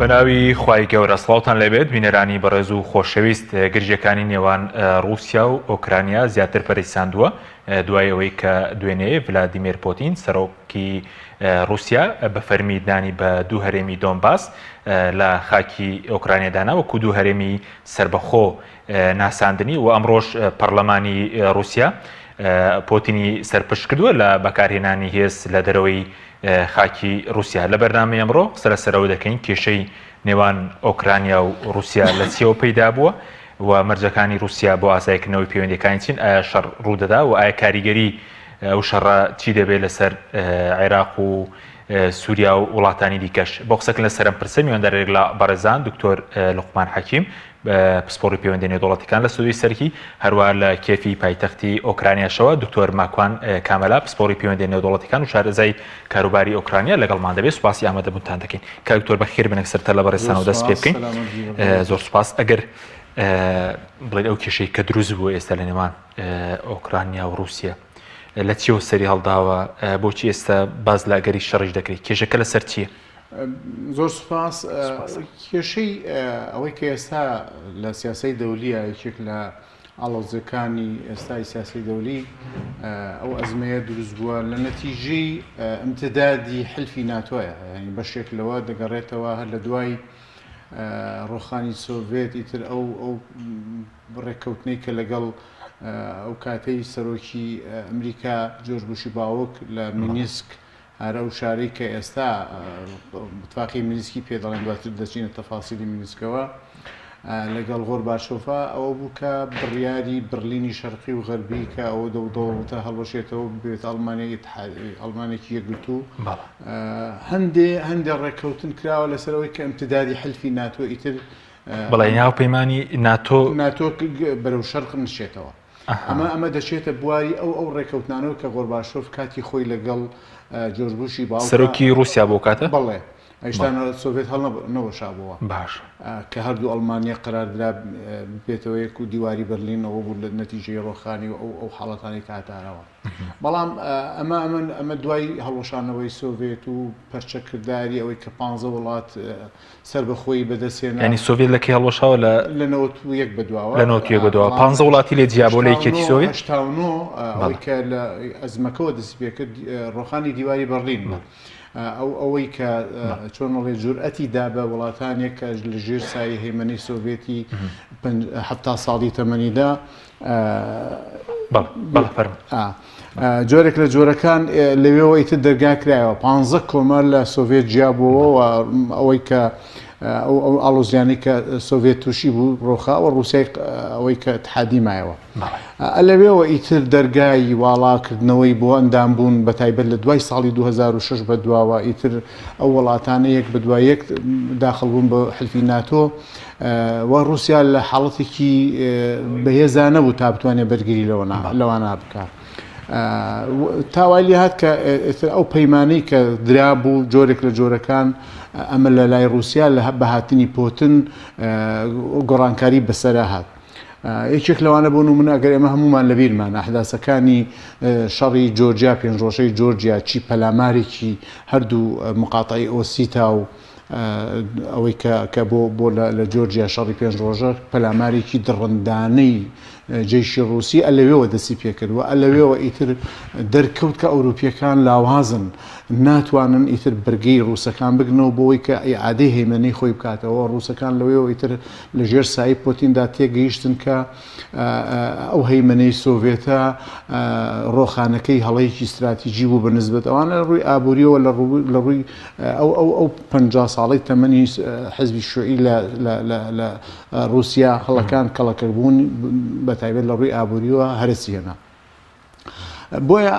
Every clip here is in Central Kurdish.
بەناوی خوای گەورە سڵاوتان لەبێت بینەرانی بەڕێز و خۆشەویست گرژەکانی نێوان رووسیا و ئۆکرانیا زیاتر پەرەیساندووە دوای ئەوەی کە دوێنێ ڤلادیمیر پۆتین سەرۆکی رووسیا بە فەرمیدانی بە دوو هەرێمی دۆنباس لە خاکی ئۆکرانیادانا وەکو دوو هەرێمی سربەخۆ ناساندنی و ئەمڕۆژ پەرلەمانی رووسیا پۆتینی سەرپشت کردووە لە بەکارهێنانی هێز لە دەرەوەی خاکی رووسیا لە بەرنامەی ئەمڕۆ سەرەوە دەکەین کێشەی نێوان ئۆکرانیا و رووسیا لە چیەوە پەیدا بووە و مەرجەکانی رووسیا بۆ ئاسایکردنەوەی پەیوەندیەکانی چین ئایا شەڕ ڕوودەدا و ئایا کاریگەری ئەو شەڕە چی دەبێت لەسەر عێراق و سووریا و وڵاتانی دیکەش بۆ قسەکردن لە سەرم پرسە میواندارێک لە بەڕێزان دکتۆر لوقمان حەکیم پسپۆڕی پەیوەندی نێودوڵەتیەکان لە سوودی سەرکی هەروە لە کێفی پایتەختی ئۆکرانیاشەوە دکتۆر ماکوان کامەلا پسپۆڕی پەیوەندی نێودوڵەتیەکان و شارەزای کاروباری ئۆکرانیا لەگەڵمان دەبێت سوپاسی ئامادەبوونتان دەکەین کە دکتۆر بەخێر بنێک سەرتە لە بەڕێستان و دەست پێ بکەین زۆر سوپاس ئەگەر بڵێن ئەو کێشەی کە دروست بووە ئێستا لە نێوان ئۆکرانیا و رووسیا لە چیەوە سەری هەڵداوە بۆچی ئێستا باز لە ئەگەری شەڕیش دەکرێت کێشەکە لەسەر چییە؟ زۆر سوپاس کێشەی ئەوەی کە ئێستا لە سیاسەی دەولیە یەکێک لە ئاڵۆزەکانی ئێستای سیاسی دەولی ئەو ئەزمەیە دروست بووە لە نەتیجەی ئیمتدادی حلفی ناتۆیە ینی بەشێک لەوە دەگەڕێتەوە هەر لە دوای ڕۆخانی سۆڤێت ئیتر ئەو ڕێککەوتنەی کە لەگەڵ ئەو کاتەی سەرۆکی ئەمریکا جۆرج بوشی باوک لە مینیسک هەرە و شارەی کە ئێستا اتفاقی مینیسکی پێ دەڵێن دواتر دەچینە تەفاسیلی مینیسکەوە لەگەڵ غۆرباچۆفە ئەوە بوو کە بڕیاری برلینی شەرقی و غەربی کە ئەوە دەوڵەتە هەڵوەشێتەوە بێت ئەڵمانێکی یەکگرتوو هەندێک ڕێککەوتن کراوە لەسەرەوەی کە ئیمتدادی حلفی ناتۆ ئیتر بەڵێ ناوپەیمانی ناتۆ بەرەو شەرق نشێتەوە ئەمە دەچێتە بواری ئەو ڕێککەوتنانەوە کە غۆرباچۆف کاتی خۆی لەگەڵ جۆرج بوشی باوک سەرۆکی رووسیا بۆ کاتە بەڵێ ئەیشتان سۆڤێت هەڵ نەوەشابەوە باش کە هەردوو ئەڵمانیا قەراردرا بێتەوە یەک و دیواری بەرلینەوە بوو لە نەتیجەی ڕۆخانی و ئەو حاڵەتانی کاتارەوە بەڵام ئەمە دوای هەڵۆشانەوەی سۆڤێت و پەرچەکردداری ئەوەی کە 15 وڵات سربەخۆی بەدەستێنە ینی سۆڤێت لەکەی هەڵۆشاوە لە 91 بەدواوە لە 91 بەدواوە 15 وڵاتی لێ جیا بۆ لە یەکێتی سۆڤێت 89 ئەوەی کە لە ئەزمەکەەوە دەست پێ کرد ڕۆخانی دیواری بەرلین ئەوەی کە چۆنڵێ جورئەتی دا بە وڵاتانێک کە لە ژێر سای هەیمەنی سۆڤێتی حتا ساڵی تەمەنیدا جۆرێک لە جۆرەکان لەوێەوە ئیتر دەرگا کرایەوە 15 کۆمەر لە سۆڤێت جیابەوە ئەوەی کە ئەو ئاڵۆزیانی کە سۆڤێت تووشی بوو ڕۆخاوە رووسای ئەوەی کە اتحادی مایەوە لەوێەوە ئیتر دەرگای واڵاکردنەوەی بۆ ئەندامبوون بە تایبەت لە دوای ساڵی 2006 بەدواوە ئیتر ئەو وڵاتانە یەک بەدوای یەک داخڵبوون بە حلفی ناتۆ و رووسیا لە حاڵەتێکی بەهێزانە بوو تا بتوانێت بەرگری لەوانە بکات تاوای لێ هات کە ئەو پەیمانەی کە درا بوو جۆرێک لە جۆرەکان ئەمە لە لای رووسیا لە بەهاتنی پۆتن گۆڕانکاری بەسەرا هات یەکێک لەوانە بوون و من ئەگەر ئێمە هەمومان لەبیرمان ئەحداسەکانی شەڕی جۆرجیا پێنجڕۆژەی جۆرجیا چی پەلامارێکی هەردوو مقاتعی ئۆسیتا و ئەوەی کە بۆ لە جۆرجیا شەڕی پێنج ڕۆژە پەلامارێکی دڕندانەی جێشی ڕووسی ئەلەوێەوە دەستی پێکردووە ئەلەوێەوە ئیتر دەرکەوت کە ئەوروپیەکان لاوازن ناتوانن ئیتر بەرگەی ڕووسەکان بگنەوە بۆەوەی کە ئیعادەی هەیمەنەی خۆی بکاتەوە ڕووسەکان لەوێەوە ئیتر لە ژێر سایی پۆتیندا تێگەیشتن کە ئەو هەیمەنەی سۆڤێتە ڕۆخانەکەی هەڵەیەکی استراتیژی بوو بەنسبەت ئەوانە ڕووی ئابوووریەوە لە ڕووی ئەو 50 ساڵی تەمەنی حزبی شوعی لە رووسیا هەڵەکان کەڵەکەبوون بە تایبەت لە ڕووی ئابوووریەوە هەرسیێنە بۆیە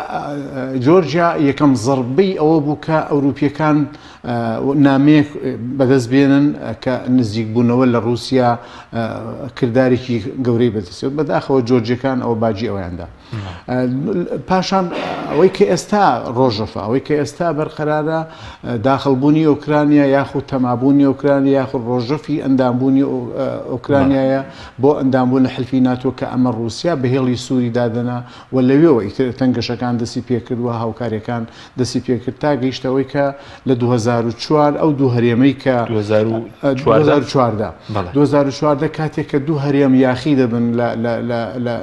جۆرجیا یەکەم زەربەی ئەوە بوو کە ئەوروپیەکان نامەیەک بەدەست بێنن کە نزیک بوونەوە لە رووسیا کردارێکی گەورەی بەدەستێت بەداخەوە جۆرجەکان ئەوە باجی ئەویاندا پاشان ئەوەی کە ئێستا ڕۆژەفە ئەوەی کە ئێستا بەرقەرارە داخڵبوونی ئۆکرانیا یاخود تەمابوونی ئۆکرانیا یاخود ڕۆژەفی ئەندامبوونی ئۆکرانیایە بۆ ئەندامبوون لە حلفی ناتۆ کە ئەمە رووسیا بەهێڵی سووری دادەنا و لەوێەوە ئیتر تەنگەشەکان دەستی پێکردووە هاوکاریەکان دەستی پێکرد تا گەیشتەوەی کە لە 2004 ئەو دوو هەرێمەی کە 2014 کاتێک کە دوو هەرێم یاخی دەبن لە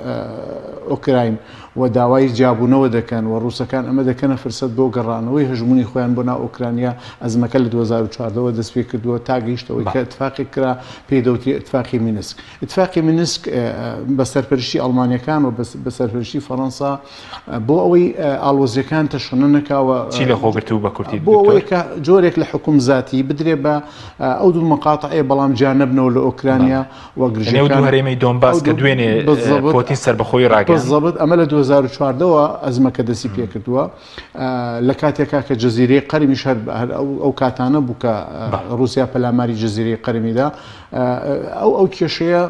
ئۆکراین و داوای جیابوونەوە دەکەن و ڕووسەکان ئەمە دەکەنە فرسەت بۆ گەڕانەوەی هەژمونی خۆیان بۆ ناو ئۆکرانیا ئەزمەکە لە 2014ەوە دەست پێ کردووە تا گەیشتەوەی کە اتفاقی کرا پێی دەوتی اتفاقی مینسک. اتفاقی مینسک بە سەرپەرشتی ئەڵمانیەکان و بە سەرپەرشتی فەڕەنسا بۆ ئەوەی ئاڵۆزیەکان تەشەنە نەکاوە چی لە خۆگرتووە بە کورتی بۆ ئەوەی کە جۆرێک لە حکوم زاتی بدرێ بە ئەو دوو مەقاتعەیە بەڵام جا نەبنەوە لە ئۆکرانیا و گرژەکان دوو هەرێمەی دۆنباس کە دوێنێ پۆتین سەربەخۆی ڕاگەیاند. بەڵزەبت ئەمە لە 2014ەوە ئەزمەکە دەستی پێکردووە لە کاتێکا کە جەزیرەی قەرمیش هەر ئەو کاتانە بوو کە رووسیا پەلاماری جەزیرەی قەرمیدا ئەو کێشەیە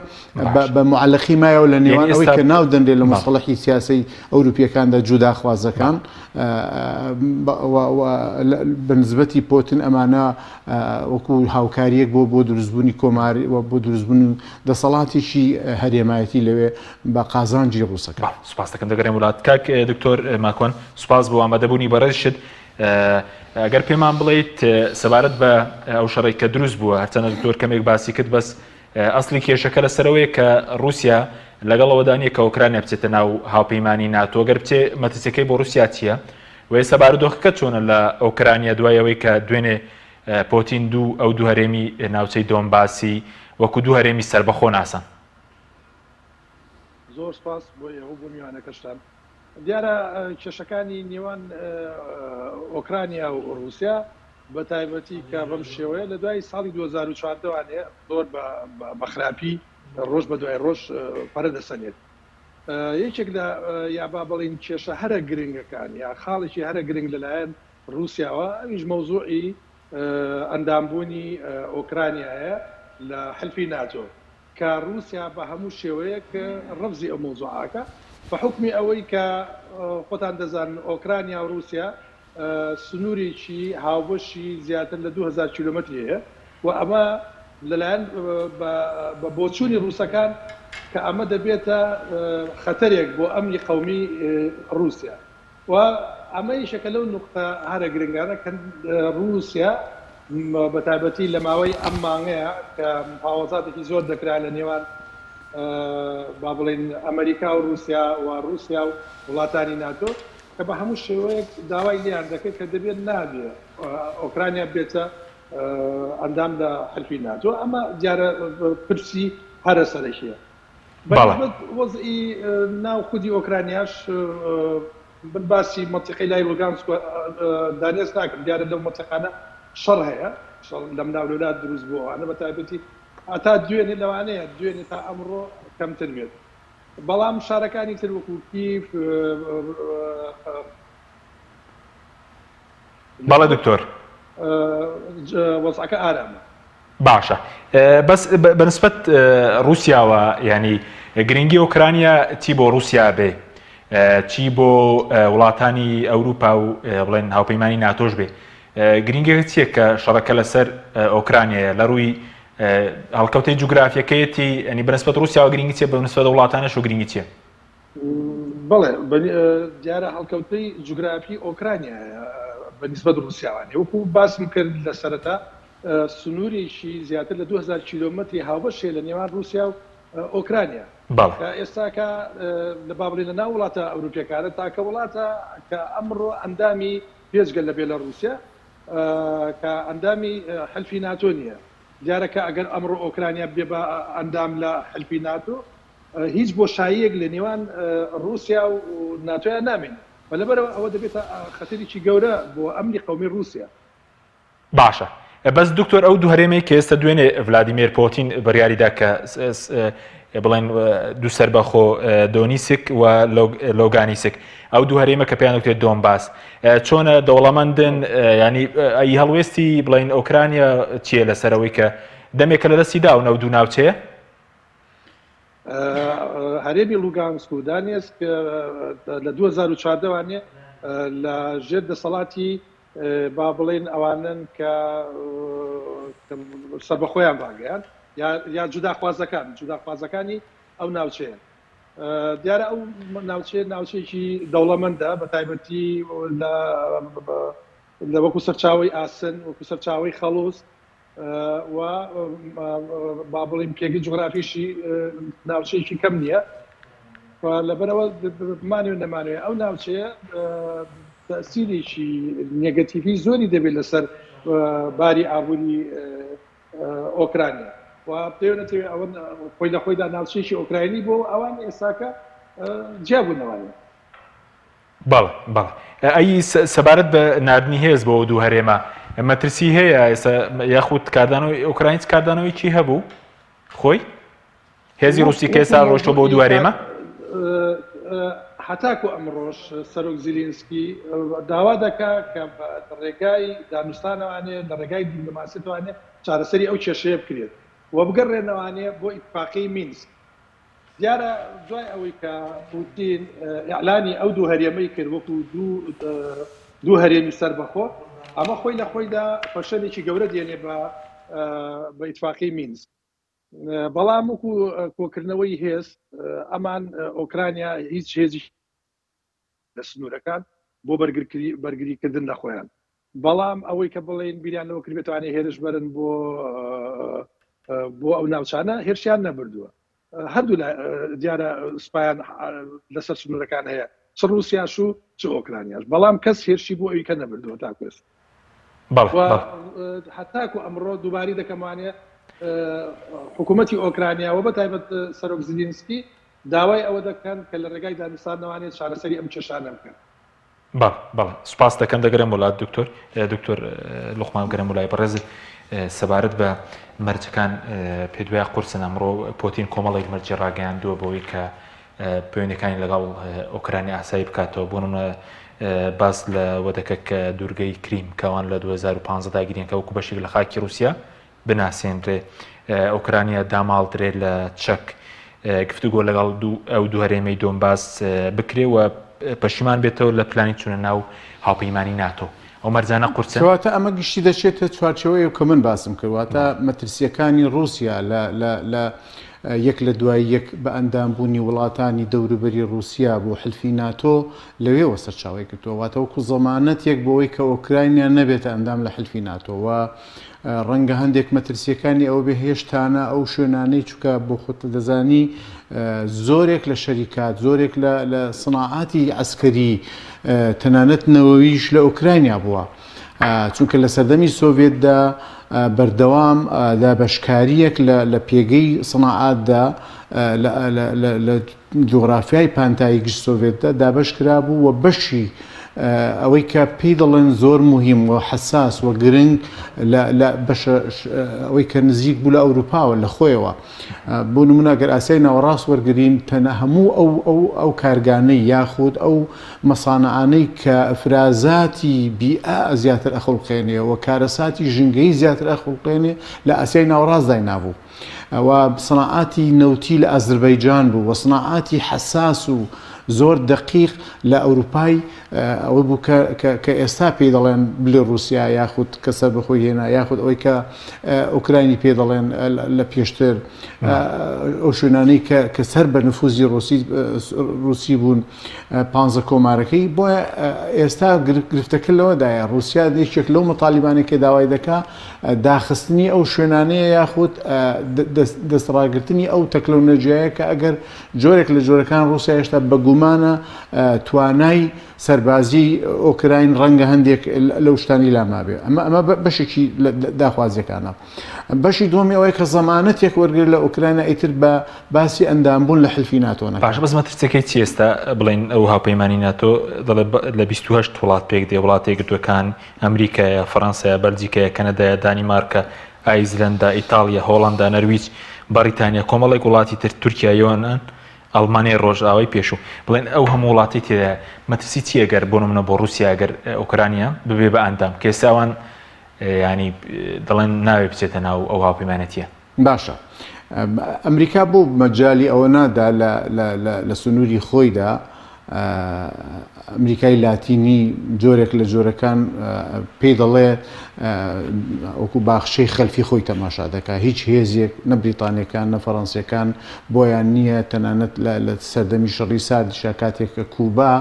بە معلقی مایەوە لە نێوان ئەوەی کە ناو دەندێت لە مەسڵەحی سیاسی ئەوروپیەکاندا جوداخوازەکان بەنسبەتی پۆتن ئەمانە وەکو هاوکاریەک بۆ دروستبوونی کۆماری و بۆ دروستبوون دەسەڵاتێکی هەرێمایەتی لەوێ بە قازانجی ڕووسەکە. سوپاس دەکەم دەگەڕێم وڵات کاک دکتۆر ماکۆن سوپاس بۆ ئامادەبوونی بەڕێزشت. ئەگەر پێمان بڵێیت سەبارەت بە ئەو شەڕێک کە دروست بووە هەرچەندە دکتۆر کەمێک باسی کرد بەس ئەسڵی کێشەکە لەسەرەوەی کە رووسیا لەگەڵەوەدانیە کە ئۆکرانیا بچێتە ناو هاوپەیمانی ناتۆ گەر بچێ مەترسیەکەی بۆ رووسیا چییە؟ و ئێستا بارودۆخەکە چۆنە لە ئۆکرانیا دوایەوەی کە دوێنێ پۆتین ئەو دوو هەرێمی ناوچەی دۆنباسی وەکو دوو هەرێمی سەربەخۆ ناسان؟ زۆر سپاس بۆ ئێوە بۆ میوانەکەشتان. دیارە کێشەکانی نێوان ئۆکرانیا و رووسیا بە تایبەتی کە بەم شێوەیە لە دوای ساڵی 2014وانەیە زۆر بە خراپی ڕۆژ بە دوای ڕۆژ پەرە دەسەنێت. یەکێک لە یا با بڵین کێشە هەرە گرنگەکان یا خاڵێکی هەرە گرنگ لەلایەن رووسیاوە ئەویش مەوزوعی ئەندامبوونی ئۆکرانیایە لە حلفی ناتۆ کە رووسیا بە هەموو شێوەیەک ڕەفزی ئەو مەوزوعاکە بە حکمی ئەوەی کە خۆتان دەزانن ئۆکرانیا و رووسیا سنوورێکی هاوبەشی زیاتر لە 2000 کیلومتری هەیە و ئەمە لەلایەن بە بۆچوونی رووسەکان کە ئەمە دەبێتە خەتەرێک بۆ ئەمنی قەومی رووسیا و ئەمە یشەکە لەو نقطە هەرە گرنگانە کە رووسیا بە تایبەتی لە ماوەی ئەم مانگەیە کە مفاوەزاتێکی زۆر دەکرا لە نێوان با بڵێن ئەمریکا و رووسیا و رووسیا و وڵاتانی ناتۆ کە بە هەموو شێوەیەک داوای لیان دەکەێت کە دەبێت نابێ ئۆکرانیا بێتە ئەندام لە حلفی ناتۆ ئەمە دیارە پرسی هەرە سەرەکیە. وەزئی ناو خودی ئۆکرانیاش باسی مەنتیقەی لای لوگانسک دانێز ناکرد دیارە لەو مەنتیقانە شەڕ هەیە لەم ناولات دروست بووەوانە بە تایبەتی ئاتا دوێنێ لەوانەیە دوێنێ تا ئەمڕۆ کەمتر بێت. بەڵام شارەکانی تر وەکو کیف بەڵێ دکتۆر وەزعەکە ئارامە. باشە بەس بەنسبەت رووسیاوە ینی گرنگی ئۆکرانیا چی بۆ رووسیا بێ چی بۆ وڵاتانی ئەوروپا و بڵێن هاوپەیمانی ناتۆش بێ گرنگێک چییە کە شەڕەکە لەسەر ئۆکرانیایە لە ڕووی هەڵکەوتەی جوگرافیەکەیەتی ئەنی بەنسبەت رووسیاوە گرنگی چیە بەنسبەت وڵاتانەش و گرنگی چییە؟ بەڵێ دیارە هەڵکەوتەی جوگرافی ئۆکرانیایە بەنسبەت رووسیاوانێ وەکو باسم کرد لە سەرەتا سنوورێکی زیاتر لە 2000 کیلومتری هاوبەشێ لە نێوان رووسیا و ئۆکرانیا ئێستاکە لە بابڵێن لە ناو وڵاتە ئەوروپیەکانە تاکە وڵاتە کە ئەمڕۆ ئەندامی پێشگەل لە بێلەڕووسیا کە ئەندامی حلفی ناتۆ نییە. دیارەکە ئەگەر ئەمڕۆ ئۆکرانیا بێ بە ئەندام لە حلفی ناتۆ هیچ بۆشاییەک لە نێوان رووسیا و ناتۆیان نامێن بە لەبەرەوە ئەوە دەبێتە خەتەرێکی گەورە بۆ ئەمنی قەومی رووسیا. باشە بەس دکتۆر ئەو دوو هەرێمەی کە ئێستا دوێنێ ڤلادیمیر پۆتین بڕیاریدا کە بڵێن دوو سەربەخۆ دۆنیسک و لۆگانیسک ئەو دوو هەرێمە کە پێیان وتێت دۆنباس چۆنە دەوڵەمەندن ینی ئەی هەڵوێستی بڵێن ئۆکرانیا چییە لەسەرەوەی کە دەمێکە لە دەستی دا و نەو دوو ناوچەیە؟ بەڵێ هەرێمی لوگانسک و دانێسک لە 2014 وانێ لە ژێر دەسەڵاتی با بڵێن ئەوانن کە سەربەخۆیان باگەیان یا جوداخوازەکانی ئەو ناوچەیە. دیارە ئەو ناوچەیەکی دەوڵەمەندە بە تایبەتی لە وەکو سەرچاوی ئاسن وەکو سەرچاوی خەڵوس و با بڵێن پێگەی جوغرافیشی ناوچەیەکی کەم نییە لەبەرەوە بمانوێ نەمانوێ ئەو ناوچەیە تەسیرێکی نێگەتیڤی زۆری دەبێت لەسەر باری ئابووری ئۆکرانیا و پێوێتەوێت ئەوە خۆی لە خۆیدا ناوچەیەکی ئۆکراینی بۆ ئەوان ئێستاکە جیابوونەوەیە. بەڵێ بەڵێ ئەی سەبارەت بە نردنی هێز بۆ دوو هەرێمە مەترسی هەیە ئێستا یاخود کاردانەوەی ئۆکراینس کاردانەوەی چی هەبوو خۆی هێزی رووسی کە ئێستا ڕۆشتۆ بۆ دوو هەرێمە هەتاکو ئەمڕۆژ سەرۆک زیلینسکی داوا دەکات کە لە ڕێگای دانوستانەوانێ لە ڕێگای دیپلۆماسیەوانێ چارەسەری ئەو کێشەیە بکرێت و بگەڕێنەوانێ بۆ ئیتفاقی مینسک. دیارە دوای ئەوەی کە پوتین ئیعلانی ئەو دوو هەرێمەی کرد وەکو دوو هەرێمی سەربەخۆ ئەمە خۆی لە خۆیدا فەشەلێکی گەورە دێنێ بە ئیتفاقی مینسک. بەڵام وەکو کۆکردنەوەی هێز ئەمان ئۆکرانیا هیچ هێزی لە سنوورەکان بۆ بەرگریکردن لە خۆیان. بەڵام ئەوەی کە بڵێن بیریانەوە کردێتوانێ هێرش بەرن بۆ ئەو ناوچانە هێرشیان نەبردووە. هەردوو دیارە سوپایان لەسەر سنوورەکان هەیە چ رووسیاش و چ ئۆکرانیاش بەڵام کەس هێرشی بۆ ئەوی کە نەبردووە تاکوێست. هەتاکو ئەمڕۆ دووباری دەکەمانێ حکوومەتی ئۆکرانیاوە بە تایبەت سەرۆک زیلینسکی داوای ئەوە دەکەن کە لە ڕێگای دانوستانەوانێت چارەسەری ئەم کێشانە بکەن. بەڵێ سوپاس دەکەم دەگەرم وڵات دکتۆر لوقمان گەرم وڵای بەڕێز سەبارەت بە مەرجەکان پێدوای قورسن ئەمڕۆ پۆتین کۆمەڵێک مەرجی ڕاگەیاندووە بەوەی کە پەیوەندیەکانی لەگەڵ ئۆکرانی ئاسایی بکاتەوە بۆ نمونە باس لەوە دەکە کە دوورگەی کریم کەوان لە 2015 داگیرین کە وەکو بەشێک لە خاکی رووسیا بناسێنرێ ئۆکرانیا داماڵدرێ لە چەک گفتوگۆ لەگەڵ ئەو دوو هەرێمەی دۆنباس بکرێ و پەشیمان بێتەوە لە پلانی چونە ناو هاوپەیمانی ناتۆ ئەو مەرجانە قورسە کەواتە ئەمە گشتی دەچێتە چوارچەوەی کە من باسم کردواتە مەترسیەکانی رووسیا لە یەک لە دوای یەک بە ئەندامبوونی وڵاتانی دەوروبەری رووسیا بۆ حلفی ناتۆ لەوێوە سەرچاوی کردووە واتە وەکو زەمانەت یەک بۆەوەی کە ئۆکراینیا نەبێتە ئەندام لە حلفی ناتۆوە ڕەنگە هەندێک مەترسیەکانی ئەو بێ هێشتانە ئەو شوێنانەی چووکە بۆ خۆت دەزانی زۆرێک لە شەریکات زۆرێک لە سناعاتی عسکەری تەنانەت نەوەویش لە ئۆکراینیا بووە چونکە لە سەردەمی سۆڤێتدا بەردەوام دابەشکاریەک لە پێگەی سناعاتدا لە جوغرافیای پانتایی گشت سۆڤێتدا دابەش کرابوو و بەشی ئەوەی کە پێی دەڵێن زۆر مهم و حساس و گرنگ لە بەشە ئەوەی کە نزیک بوو لە ئەوروپاوە لە خۆیەوە بۆ نمونە گەر ئاسیای ناوەڕاست وەرگرین تەنە هەموو ئەو کارگانەی یاخود ئەو مەسانەعانەی کە ئەفرازاتی بیئە زیاتر ئەخڵقێنێ و کارەساتی ژنگەی زیاتر ئەخڵقێنێ لە ئاسیای ناوەڕاست داینابوو ئەوە سناعاتی نەوتی لە ئەزربەیجان بوو و سناعاتی حساس و زۆر دقیق لە ئەوروپای ئەوە بوو کە ئێستا پێی دەڵێن بلێ رووسیا یاخود کەسە بەخۆی هێنا یاخود ئەوەی کە ئۆکراینی پێ دەڵێن لە پێشتر ئەو شوێنانەی کە سەر بە نفوزی رووسی بوون 15 کۆمارەکەی بۆیە ئێستا گرفتەکە لەوەدایە رووسیا یەکێک لەو مەطالیبانێکی داوای دەکا داخستنی ئەو شوێنانەیە یاخود دەستڕاگرتنی ئەو تەکنۆلۆژیایە کە ئەگەر جۆرێک لە جۆرەکان رووسیا هێشتا بە گومانە توانای سەربازی ئۆکراین ڕەنگە هەندێک لەو شتانی لامابێ ئەمە بەشێکی داخوازیەکانە. بەشی دومی ئەوەی کە زەمانەتێک وەرگر لە ئۆکراینە ئیتر بە باسی ئەندامبوون لە حلفی ناتۆنە باش بەس مەترسەکەی چی ئێستا بڵێن ئەو هاوپەیمانی ناتۆ لە 28 وڵات پێک دێ وڵات یەکگرتووەکان ئەمریکایە فەڕەنسایە بەلجیکایە کەنەدایە دانیمارکە ئایزلەندا ئیتالیا هۆڵەندا نەرویج بەریتانیا کۆمەڵێک وڵاتی تر تورکیایەوەنان ئەڵمانیای ڕۆژئاوای پێشوو بڵێن ئەو هەموو وڵاتی تێدا مەترسی چیە گەر بۆ نمونە بۆ رووسیا گەر ئۆکرانیا ببێ بە ئەندام کە ئێستاوان ینی دەڵێن ناوێ بچێتە ناو ئەو هاوپەیمانەتیە باشە ئەمریکا بۆ مەجای ئەوە نادا لە سنووری خۆیدا ئەمریکای لاتینی جۆرێک لە جۆرەکان پێی دەڵێ وەکو باخشەی خەلفی خۆی تەماشا دەکات هیچ هێزیەک نە بریتانیەکان نە فەڕەنسیەکان بۆیان نییە تەنانەت لە سەردەمی شەڕی سادیشا کاتێک کە کوبا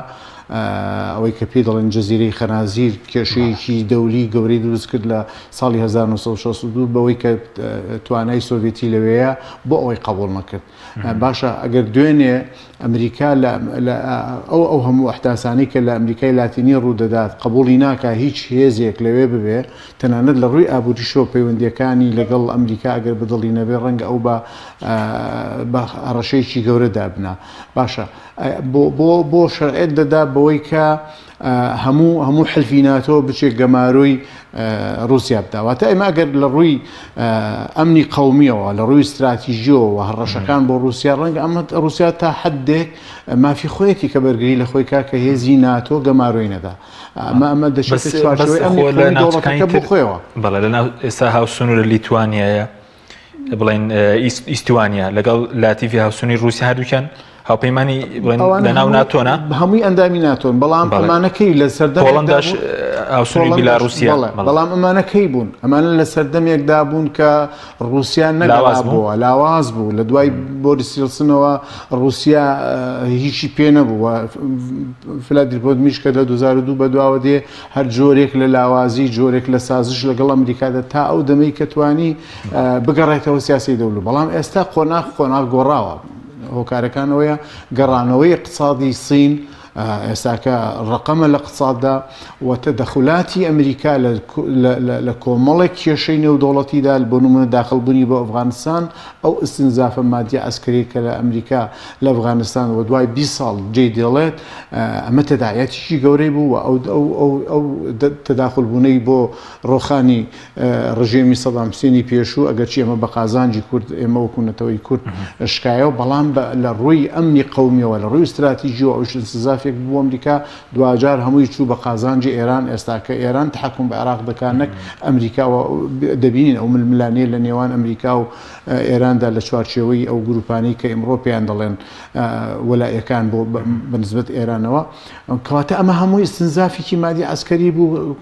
ئەوەی کە پێی دەڵێن جەزیرەی خەنازیر کێشەیەکی دەولی گەورەی دروست کرد لە ساڵی 1962 بەوەی کە توانای سۆڤێتی لەوەیە بۆ ئەوەی قبول نەکرد باشە ئەگەر دوێنێ ئەمریکا ئەو هەموو ئەحداسانی کە لە ئەمریکای لاتینی ڕوودەدات قبولی ناکە هیچ هێزێک لەوێ ببێ تەنانەت لە ڕووی ئابووریشەوە پەیوەندیەکانی لەگەڵ ئەمریکا ئەگەر بدڵی نەبێ ڕەنگە ئەو بە هەڕەشەیەکی گەورەدا بنا باشە بۆ شەرعێت دەدا بەوەی کە هەموو حلفی ناتۆ بچێت گەماروی رووسیا بداواتە ئێمە ئەگەر لە ڕووی ئەمنی قەومیەوە لە ڕووی استراتیژیەوە هەڕەشەکان بۆ رووسیا ڕەنگە ئەمە رووسیا تا حدێک مافی خۆیەتی کە بەرگری لە خۆی کاکە هێزی ناتۆ گەماروی نەدا ئەمە دەچێت بۆ خۆیەوە بەڵێ لەناو ئێستا هاوسون لە لیتوانیایە بڵێن ئیستوانیا لەگەڵ لاتیڤی هاوسونی رووسیا هەردووکیان هاوپەیمانی لەناو ناتۆنا هەمووی ئەندامی ناتۆن بەڵام ئەمانەکەی لە سەردەم پۆڵەنداش هاوسونی بیلاروسیا بەڵام ئەمانەکەی بوون ئەمانە لە سەردەمێکدا بوون کە رووسیا نەگەڵابووە لاواز بوو لە دوای بۆریس یێلسنەوە رووسیا هیچی پێ نەبوو فلادیمیر پوتینیش کە لە 2002 بەدواوە دێ هەر جۆرێک لە لاوازی جۆرێک لە سازش لەگەڵ ئەمریکادا تا ئەو دەمەی کە توانی بگەڕێتەوە سیاسی دەوڵەت بەڵام ئێستا قۆناغ گۆڕاوە هۆکارەکانەوەیە گەڕانەوەی اقتصادی سین ئێستاکە ڕقەمە لە اقتصاددا و تەدەخولاتی ئەمریکا لە کۆمەڵێک کێشەی نێودەوڵەتیدا بۆ نمونە داخڵبوونی بۆ ئەفغانستان ئەو ئستنزافە مادی ئەسکەری کە لە ئەمریکا لە ئەفغانستان و دوای 20 ساڵ جێی دێڵێت ئەمە تەداعیەتیشی گەورەی بوو و ئەو تەداخلبوونەی بۆ ڕۆخانی ڕژێمی سەدام حوسێنی پێشوو ئەگەرچی ئەمە بە قازانجی کورد ئێمە وەکوونەتەوەی کورد شکایەوە بەڵام لە ڕووی ئەمنی قەومیەوە لە ڕووی استراتیژیەوە ئەو استنزافێک بوو ئەمریکا دوجار هەمووی چوو بە قازانجی ئێران ئێستاکە ئێران تحکم بە عێراق دەکانەک ئەمریکاوە دەبینین ئەو ململانەیە لە نێوان ئەمریکا و ئێراندا لە چوارچێوەی ئەو گروپانەی کە ئەمڕۆ پێیان دەڵێن وەلایەکان بۆ بەنسبەت ئێرانەوە کەواتە ئەمە هەمووی استنزافێکی مادی ئەسکەری بوو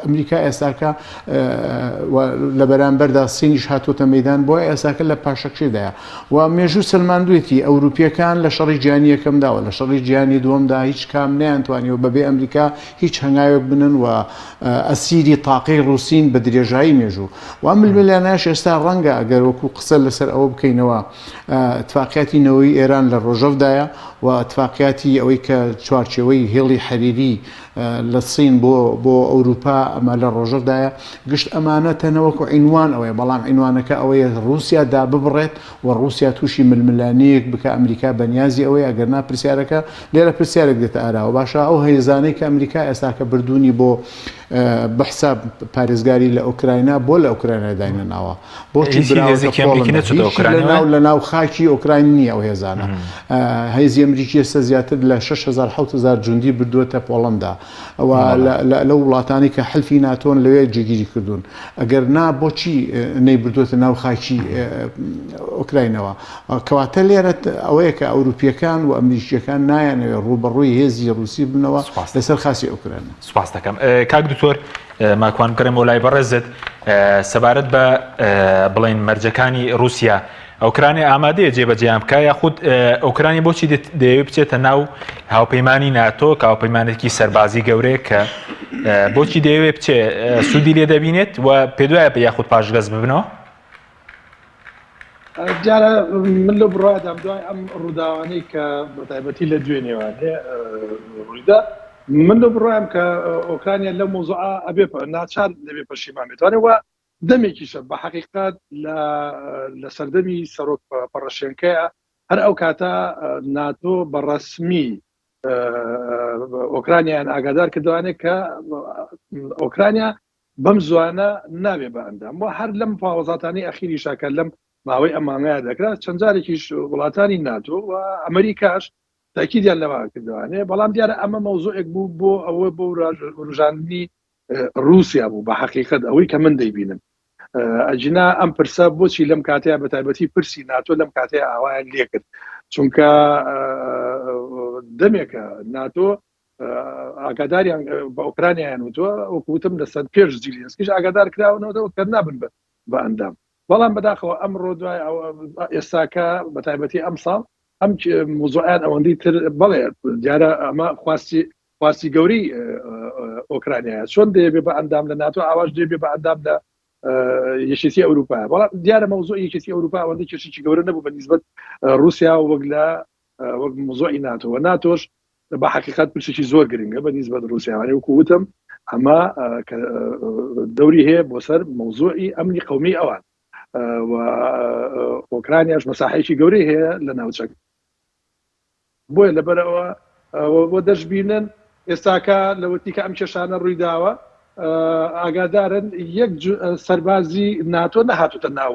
ئەمریکا ئێستاکە لە بەرامبەردا سینیش هاتوۆتە مەیدان بۆ ئێستاکە لە پاشەکشێدایە و مێژوو سلماندوێتی ئەوروپیەکان لە شەڕی جیهانی یەکەمداوە لە شەڕی جیهانی دووەمدا هیچ کام نەیانتوانیەوە بەبێ ئەمریکا هیچ هەنگاوێک بنن و ئەسیری تاقەی ڕووسین بە درێژایی مێژوو و ئەم ململانەیەش ئێستا ڕەنگە ئەگەر وەکو قسە لەسەر ئەوە بکەینەوە اتفاقیاتی نەوەی ئێران لە ڕۆژەڤدایە و اتفاقیاتی ئەوەی کە چوارچێوەی هێڵی حەریری لە سین بۆ ئەوروپا ئەمە لە ڕۆژەڤدایە گشت ئەمانە تەنەوەکو عینوان ئەوەیە بەڵام عینوانەکە ئەوەیە رووسیا داببڕێت و رووسیا تووشی ململانەیەک بکە ئەمریکا بەنیازی ئەوەی ئەگەر نا پرسیارەکە لێرە پرسیارێک دێتە ئاراوە باشە ئەو هەیزانەی کە ئەمریکا ئێستاکە بردوونی بۆ بەحساب پارێزگاری لە ئوکراینا بۆ لە ئوکراینا داینەناوە بۆچی لە ناو خاکی ئوکراین نییە ئەو هێزانە هەیزی ئەمریکی ئێستا زیاتر لە 6,000 جوندی بردووەتە پۆڵەندا ئەوە لە وڵاتانی کە حلفی ناتۆن لەوێ جێگیری کردوون ئەگەر نا بۆچی نەیبردووەتە ناو خاکی ئوکراینەوە کەواتە لێرە ئەوەیە کە ئەوروپیەکان و ئەمریکیەکان نایانەوێ ڕوبەڕووی هێزی ڕووسی بنەوە لەسەر خاسی ئوکراینە. سوپاس دەکەم کاک دکتۆر ماکوان بگەڕێم بۆ لای بەڕێزت سەبارەت بە بڵێن مەرجەکانی رووسیا ئۆکرانیا ئامادەیە جێبەجێیان بکە یاخود ئۆکرانی بۆچی دەیەوێت بچێتە ناو هاوپەیمانی ناتۆ کە هاوپەیمانێکی سەربازی گەورەیە کە بۆچی دەیەوێت بچێ سوودی لێ دەبینێت و پێ دوایە یاخود پاشگەز ببنەوە؟ دیارە من لە بڕادام دوای ئەم ڕووداوانەی کە بەتایبەتی لە دوێنێوانێ ڕوویدا من لە بڕایم کە ئۆکرانیا لە مۆزوعە ئەبێ ناچار دەبێ پەشیمان بێتوانێت وە دەمێکیشە بە حەقیقەت لە سەردەمی سەرۆک پەڕەشێنکەیە هەر ئەو کاتە ناتۆ بەڕەسمی ئۆکرانیایان ئاگادار کردوانێت کە ئۆکرانیا بەم زوانە نابێ بە ئەندام وە هەر لەم پاوەزاتانی ئەخیری شاکە لەم ماوەی ئەمانەیە دەکرات چەند جارێکیش وڵاتانی ناتۆ و ئەمریکاش تاکیدیان لەوە کردوانێ بەڵام دیارە ئەمە مەوزوعێک بوو بۆ ئەوە بۆ ڕژاندنی رووسیا بوو بە حەقیقەت ئەوەی کە من دەیبینم ئەجینا ئەم پرسە بۆچی لەم کاتەیە بە تایبەتی پرسی ناتۆ لەم کاتەیە ئاوایان لێ کرد چونکە دەمێکە ناتۆ ئاگاداریان بە ئۆکرانیایان وتووە وەکوتم لەسەر پێش زیلینسکیش ئاگادار کراونەوە کە نابن بە ئەندام بەڵام بەداخەوە ئەمڕۆ دوای ئێستاکە بە تایبەتی ئەم ساڵ ئەم موزوعیان ئەوەندەی تر بەڵێ دیارە ئەمە خواستی گەوری ئۆکرانیایە چۆن دەیەبێ بە ئەندام لە ناتۆ ئاواش دەبێ بە ئەندام لە یەکێتی ئەوروپا بەڵام دیارە مەوزوع یەکێتی ئەوروپا ئەوەندەی کێشێکی گەورە نەبوو بە نیسبەت رووسیا وەک موزوعی ناتۆوە ناتۆش بە حقیقت پرسێکی زۆر گرنگە بە نیسبەت رووسیاوانی وەکو وتم ئەمە دەوری هەیە بۆ سەر مەوزوعی ئەمنی قەومی ئەوان و ئۆکرانیاش مەساحەیەکی گەورەی هەیە لە ناوچەک بۆیە لەبەرەوە بۆ دەشبینن ئێستاکە لەوەتی کە ئەم کێشانە ڕوویداوە ئاگادارن یەک سەربازی ناتۆ نەهاتوتە ناو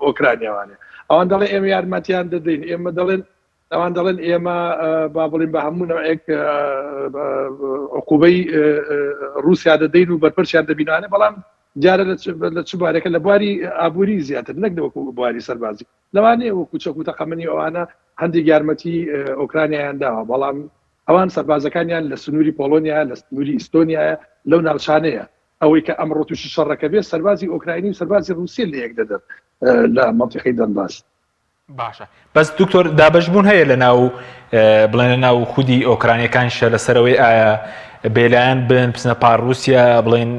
ئۆکرانیاوانێ ئەوان دەڵێن ئێمە یارمەتیان دەدەین ئێمە دەڵێن ئەوان دەڵێن ئێمە با بڵین بە هەموو نەوەیەک عقوبەی رووسیا دەدەین و بەرپرسیان دەبینانێ بەڵام دیارە لە چ بارێکە لە بواری ئابووری زیاتر نەک وەکو بواری سەربازی لەوانەیە وەکو چەک و تەقەمەنی ئەوانە هەندێک یارمەتی ئۆکرانیایان داوە بەڵام ئەوان سەربازەکانیان لە سنووری پۆلۆنیا لە سنووری ئیستۆنیایە لەو ناوچانەیە ئەوەی کە ئەمڕۆ تووشی شەڕەکە بێت سەربازی ئۆکراینی و سەربازی رووسیا لە یەک دەدەن لە مەنتیقەی دەنباس باشە بەس دکتۆر دابەشبوون هەیە لە ناو بڵێن لە ناو خودی ئۆکرانیەکانشە لەسەرەوەی ئایا بێلایەن بن پسنە پاڵ رووسیا بڵین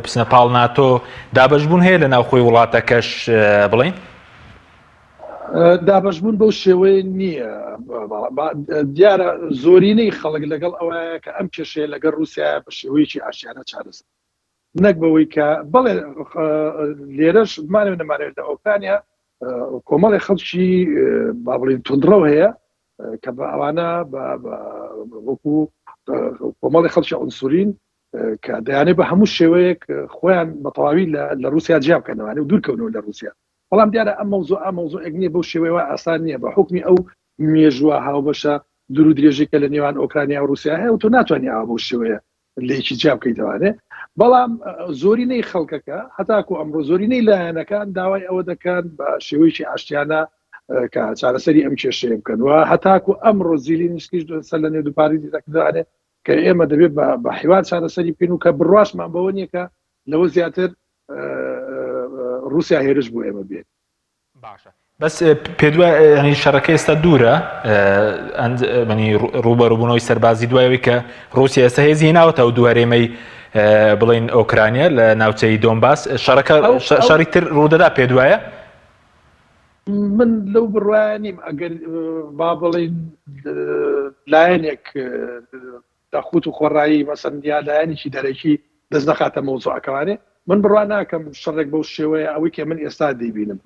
پسنە پاڵ ناتۆ دابەشبوون هەیە لە ناو خۆی وڵاتەکەش بڵین دابەشبوون بەو شێوەیە نییە دیارە زۆرینەی خەڵک لەگەڵ ئەوەیە کە ئەم کێشەیە لەگەڵ رووسیا بە شێوەیەکی ئاشیانە چارەسەر نەک بەوەی کە بەڵێ لێرەش بمانێ نەمانێت لە ئۆکرانیا کۆمەڵی خەڵکی با بڵین توندڕەو هەیە کە بە ئەوانە وەکو کۆمەڵی خەڵکی ئەنسورین کە دەیانێت بە هەموو شێوەیەک خۆیان بە تەواوی لە رووسیا جیا بکەنەوەی و دوورکەونەوە لە رووسیا بەڵام دیارە ئەم مەوزوعێک نییە بەو شێوەیە ئاسان نییە بە حکمی ئەو مێژووە هاوبەشە دوور و درێژێکە لە نێوان ئۆکرانیا و رووسیا هەیە و تۆ ناتوانانی ئەوە بەو شێوەیە لەیەکی جیا بکەیتەوانێ بەڵام زۆرینەی خەڵکەکە هەتاکو ئەمڕۆ زۆرینەی لایەنەکان داوای ئەوە دەکەن بە شێوەیەکی ئاشتیانە کە چارەسەری ئەم کێشەیە بکەنەوە هەتاکو ئەمڕۆ زیلینسکیش سەر لە نێو دووپاری دەکدانێت کە ئێمە دەبێت بە حیوان چارەسەری بکەین و کە بڕاشمان بەوە نیە کە لەوە زیاتر رووسیا هێرش بۆ ئێمە بێت باشە بەس پێدووە ینی شەڕەکە ئێستا دوورە ئەنی ڕوبەڕووبوونەوەی سەربازی دوایەوەی کە رووسیا ئێستا هێزی هێناوەتە و دووەرێمەی بڵین ئۆکرانیا لە ناوچەی دۆنباس شەڕەکە شەڕی تر ڕوودەدا پێدوایە من لەو بڕواە نیم ئەگەر با بڵین لایەنێک داخوت و خۆڕایی مەسەن یا لایەنێکی دەرەکی دەست نەخاتە مەوزوعەکەوانێ من بڕوا ناکەم شەڕێک بەو شێوەیە ئەوەی کە من ئێستا دەیبینم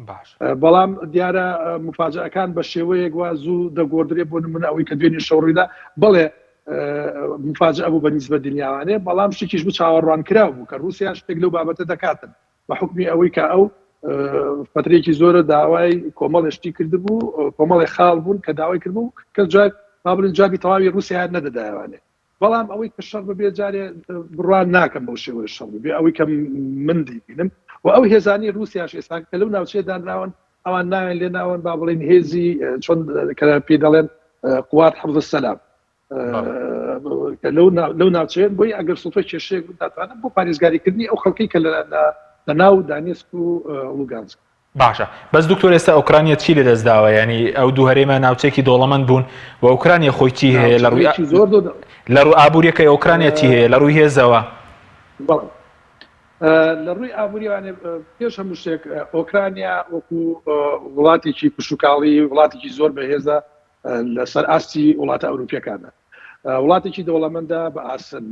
بەڵام دیارە مفاجەکان بە شێوەیەک وا زوو دەگۆدرێ بۆ من ئەوەی کە دوێنێ شەڕیدا بڵێ مفاجە بوو بە نیسبەت دنیاوانێ بەڵام شتێکیش بوو چاوەڕوان کراو بوو کە رووسیا شتێک لەو بابەتە دەکاتن بە حکمی ئەوەی کە ئەو فترێکی زۆرە داوای کۆمەڵشتی کردبوو کۆمەڵی خاڵ بوون کە داوای کردبوو کە جار بابلین جابی تەواوی رووسیا نەدەدایوانێ بەڵام ئەوەی کە شەڕ ببێ جارێ بڕوان ناکەم بەو شێوەیە شەڕ ببێ ئەوەی کە من دەیبینم و ئەو هێزانی رووسیاش ئێستا کە لەو ناوچەیە دانراون ئەوان ناوێن لێ ناون با بڵین هێزی چۆن کە پێ دەڵێن قوات حەفظ السەلام لەو ناوچەیە بۆی ئەگەر سڵتۆ کێشەیەک داتوانن بۆ پارێزگاریکردنی ئەو خەڵکی کە لە ناو دانیسک و لوگانسک باشە بەس دکتۆر ئێستا ئۆکرانیا چی لەدەستداوە ینی ئەو دوو هەرێمە ناوچێکی دۆڵەمەند بوون و ئۆکرانیا خۆی چی هەیە لە ڕووی ئابوووریەکە ئۆکرانیا چی هەیە لە ڕووی هێزەوە لە ڕووی ئابوووریوانێ پێش هەموو شتێک ئۆکرانیا وەکو وڵاتێکی پشوکاڵی وڵاتێکی زۆر بەهێزە لەسەر ئاستی وڵاتە ئەوروپیەکانە وڵاتێکی دەوڵەمەندە بە ئاسن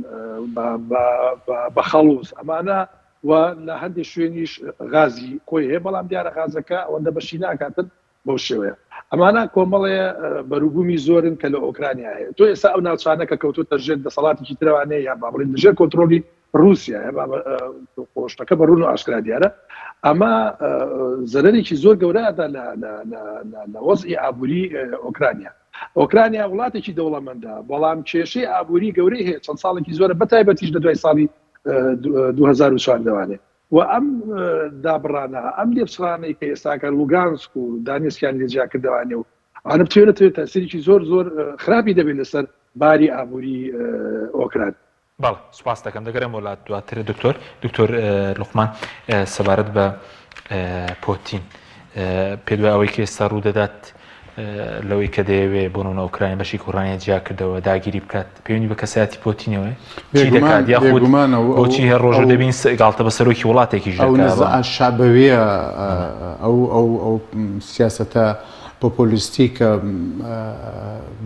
بە خەڵوز ئەمانە و لە هەندێک شوێنیش غازی خۆی هەیە بەڵام دیارە غازەکە ئەوەندە بەشی ناکاتن بەو شێوەیە ئەمانە کۆمەڵەیە بەروبوومی زۆرن کە لە ئۆکرانیا هەیە تۆ ئێستا ئەو ناوچانە کە کەوتوتە ژێر دەسەڵاتێکی ترەوانەیە یا با بڵێن لەژێر کۆنتڕۆلی رووسیا خۆشتەکە بە ڕوون و ئاشکرا دیارە ئەمە زەرەرێکی زۆر گەورەدا لە وەزعی ئابووری ئۆکرانیا ئۆکرانیا وڵاتێکی دەوڵەمەندە بەڵام کێشەی ئابووری گەورەی هەیە چەند ساڵێکی زۆرە بەتایبەتیش لە دوای ساڵی 2004 دەوانێت و ئەم دابڕانە ئەم لێپچڕانەی کە ئێستاکە لوگانسک و دانیسکیان لێجیا کردوانێ و ئەنە بتوێنێتەوە تەسیریی زۆر زۆر خراپی دەبێت لەسەر باری ئابووری ئۆکران. بەڵ سوپاس دەکەم دەگەرم وڵات دواتر دکتۆر لوقمان سەبارەت بە پۆتین پێ دوای ئەوەی کە ئێستا ڕوو دەدات لەوەی کە دەیەوێ بۆنەوە ئوکراین بەشی کوڕانیە جیا کردەوە داگیری بکات پێویستی بە کەسایەتی پۆتینەوە چی دەکات یاخود بۆچی هەر ڕۆژە دەبین گاڵتە بە سەرۆکی وڵاتێکیش دەکات شابەویە ئەو سیاسەتە پۆپۆلیستی کە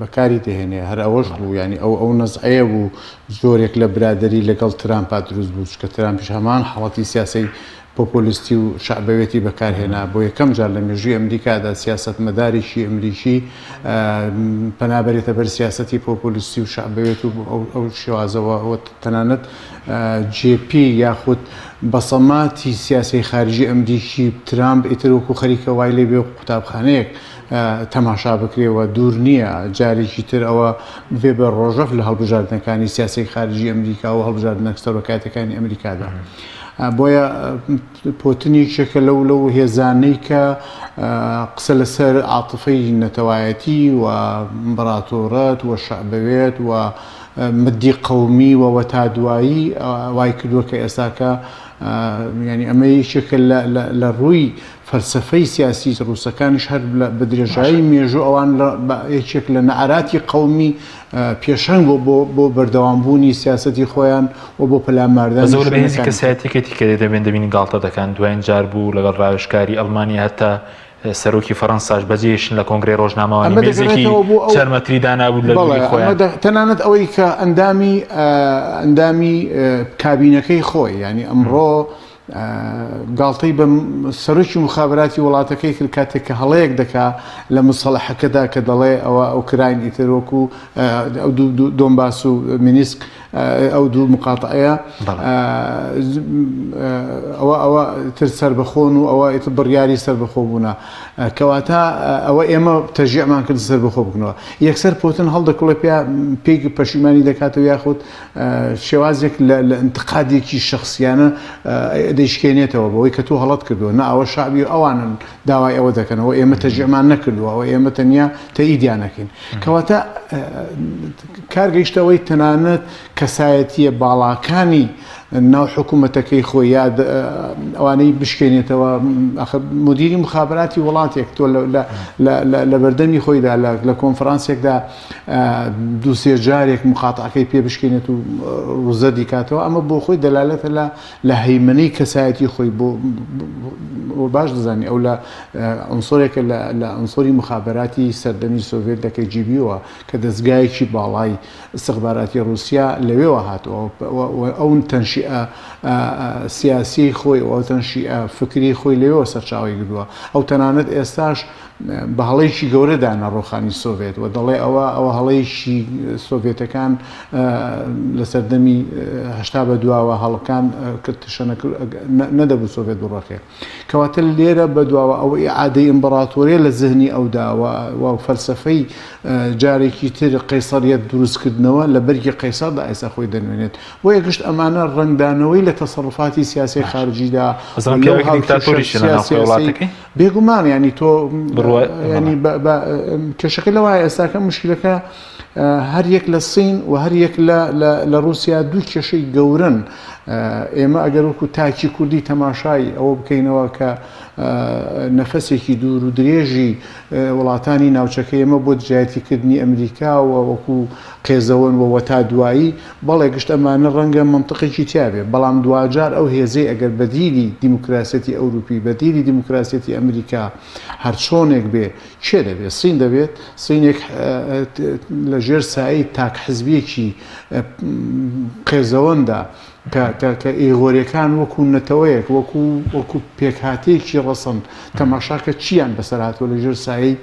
بەکاری دەهێنێ هەر ئەوەش بوو ینی ئەو نەزعەیە بوو زۆرێک لە برادری لەگەڵ ترامپا دروست بوو کە ترامپیش هەمان حاڵەتی سیاسی پۆپۆلیستی و شعبەوێتی بەکارهێنا بۆ یەکەم جار لە مێژووی ئەمریکادا سیاست مەدارێکی ئەمریکی پەنابەرێتە بەر سیاسەتی پۆپۆلیستی و شعبەوێت و ئەو شێوازەوە تەنانەت جێ پی یاخود بەسەماتی سیاسی خارجی ئەمریکی ترامپ ئیتر وەکو خەریکە وای لێ بێ قوتابخانەیەک تەماشا بکرێەوە دوور نییە جارێکی تر ئەوە بێ بە ڕۆژەف لە هەڵبژاردنەکانی سیاسی خارجی ئەمریکا و هەڵبژاردنە سەرۆکاتەکانی ئەمریکادا. بۆیە پۆتنیێکێکە لەو هێزانەی کە قسە لەسەر عاتفەی نەتەوایەتی و ئیمپراتۆرەت و شەعبەوێت و مدی قەومی و وەتادوایی وای کردووە کە ئێستاکە ینی ئەمە یەکێکە لە ڕووی فەلسەفەی سیاسی ڕووسەکانیش هەر بە درێژایی مێژوو ئەوان یەکێک لە نەعراتی قەومی پێشەنگ بۆ بەردەوامبوونی سیاسەتی خۆیان و بۆ پەلاماردان زۆر بەهێزی کەسایەتێکێتی کە دەبێن دەبینی گاڵتە دەکەن دوایین جار بوو لەگەڵ ڕاوێژکاری ئەڵمانیا هەتا سەرۆکی فەڕەنساش بەجێشن لە کۆنگرێ ڕۆژنامەوانی مێزێکی چەرمەتری دانابوو لە خۆیان تەنانەت ئەوەی کە ئەندامی کابینەکەی خۆی ینی ئەمڕۆ گاڵتەی بە سەرۆکی مخابراتی وڵاتەکەی کرد کاتێک کە هەڵەیەک دەکا لە مصەلەحەکەدا کە دەڵێ ئەوە ئوکراین ئیترۆکو ئەو دۆنباس و مینسک ئەو دوو مقاتعەیە ئەوە تر سەربەخۆن و ئەوە ئیتر بڕیاری سەربەخۆ بوونە کەواتە ئەوە ئێمە تەژیعمان کرد سەربەخۆ بکەنەوە یەکسەر پۆتن هەڵدەکڵێ پێی پەشیمانی دەکاتەوە یاخود شێوازێک لە انتقادێکی شخصیانە دەیشکێنێتەوە بەوەی کە تۆ هەڵەت کردووە نە ئەوە شعبی ئەوانن داوای ئەوە دەکەنەوە ئێمە تەژیعمان نەکردووە ئەوە ئێمە تەنیا تەئیدیان نەکەین کەواتە کارگەیشتەوەی تەنانەت کەسایەتیە باڵاکانی ناو حکوومەتەکەی خۆی یاد ئەوانەی بشکێنێتەوە مدیری مخابراتی وڵاتێک تۆ لە بەردەمی خۆیدا لە کۆنفرانسێکدا دووسێ جارێک مقاتعەکەی پێ بشکێنێت و ڕوزە دیکاتەوە ئەمە بۆ خۆی دەلالەتە لە هەیمنەی کەسایەتی خۆی بۆ باش دەزانی ئەو لە ئەنسۆرێکە لە ئەنسۆری مخابراتی سەردەمی سۆڤێت دەکەی جیبیەوە کە دەستگایەکی باڵای استخباراتی رووسیا لەوێوە هاتەوە ئەو تەنشیئە سیاسی خۆی ئەو تەنشیئە فکری خۆی لەوێوە سەرچاوی کردووە ئەو تەنانەت ئێستاش بە هەڵەیەکی گەورەدانە ڕۆخانی سۆڤێت و دەڵێ ئەوە هەڵەیەکی سۆڤێتەکان لە سەردەمی هەشتا بە دواوە هەڵەکان نەدەبوو سۆڤێت بڕۆخێ کەواتە لێرە بە دواوە ئەو ئیعادەی ئیمپراتۆریە لە زهنی ئەوداوە و فەلسەفەی جارێکی تر قەیسەریەت دروستکردنەوە لە بەرگی قەیسەردا ئێستا خۆی دەنوێنێت بۆ یەکشت ئەمانە ڕنگدانەوەی لە تەسەڕفاتی سیاسی خارجیدا بێگومان ینی تۆ ینی کێشەکە لەوایە ئێستاکە مشکلەکە هەر یەک لە سین و هەر یەک لە رووسیا دوو کێشەی گەورن ئێمە ئەگەر وەکو تاکی کوردی تەماشای ئەوە بکەینەوە کە نەفەسێکی دوور و درێژی وڵاتانی ناوچەکە ئێمە بۆ دژایەتیکردنی ئەمریکا و وەکو قێزەوەن و وەتا دوایی بەڵێ گشت ئەمانە ڕەنگە منطقێکی تیابێ بەڵام دوجار ئەو هێزەی ئەگەر بەدیری دیموکراسەتی ئەوروپی بەدیری دیموکراسەتی ئەمریکا هەر چۆنێک بێ چێ دەبێت سین دەبێت سینێک لە ژێر سایی تاک حزبیەکی قێزەوەندا کە ئێغۆریەکان وەکو نەتەوەیەک وەکو پێکهاتەیەکی ڕەسەن تەماشاکە چیان بەسەرهاتوە لە ژێر سایی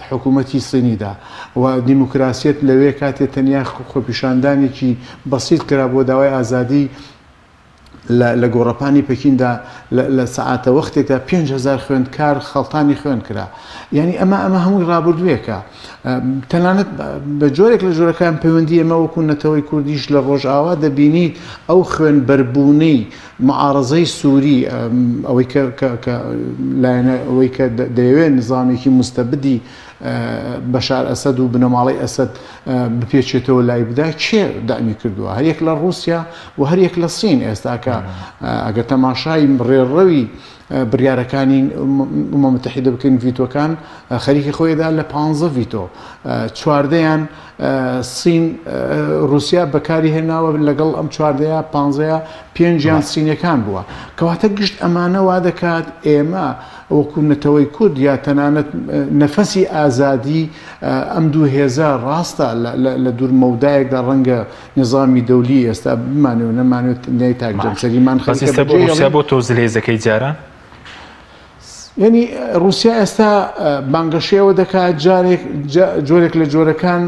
حکوومەتی سینیدا و دیموکراسیەت لەوێ کاتێ تەنیا خۆپیشاندانێکی بەسیط کرا بۆ داوای ئازادی لە گۆڕەپانی پەکیندا لە سەعاتە وەختێکدا 5,000 خوێندکار خەڵتانی خوێن کرا. یعنی ئەمە هەمووی ڕابردوویەکە. تەنانەت بە جۆرێک لە جۆرەکان پەیوەندی ئێمە وەکو نەتەوەی کوردیش لە ڕۆژئاوا دەبینیت ئەو خوێن بەربوونەی معارەزەی سووری ئەوەی کە دەیەوێت نظامێکی مستەبدی بەشار ئەسەد و بنەماڵی ئەسەد بپێچێتەوە لای بدا کێ دامی کردووە؟ هەریەک لە رووسیا و هەریەک لە سین ئێستاکە ئەگەر تەماشای ڕێڕەوی بریارەکانی ئومە متحیدە بکەین ڤیتۆکان خەریکی خۆیدا لە 15 ڤیتۆ 14یان سین رووسیا بەکاری هێناوە لەگەڵ ئەم 14 15 5یان سینەکان بووە. کەواتە گشت ئەمانە وا دەکات ئێمە وەکو نەتەوەی کورد یا تەنانەت نەفەسی ئازادی ئەم دوو هێزە ڕاستە لە دوور مەودایەکدا ڕەنگە نظامی دەولی ئێستا بمانێ و نەمانێت نای تاکجەمسەریمان رووسیا بۆ تۆ زلێزەکەی جاران؟ یعنی رووسیا ئێستا بانگەشەوە دەکات جۆرێک لە جۆرەکان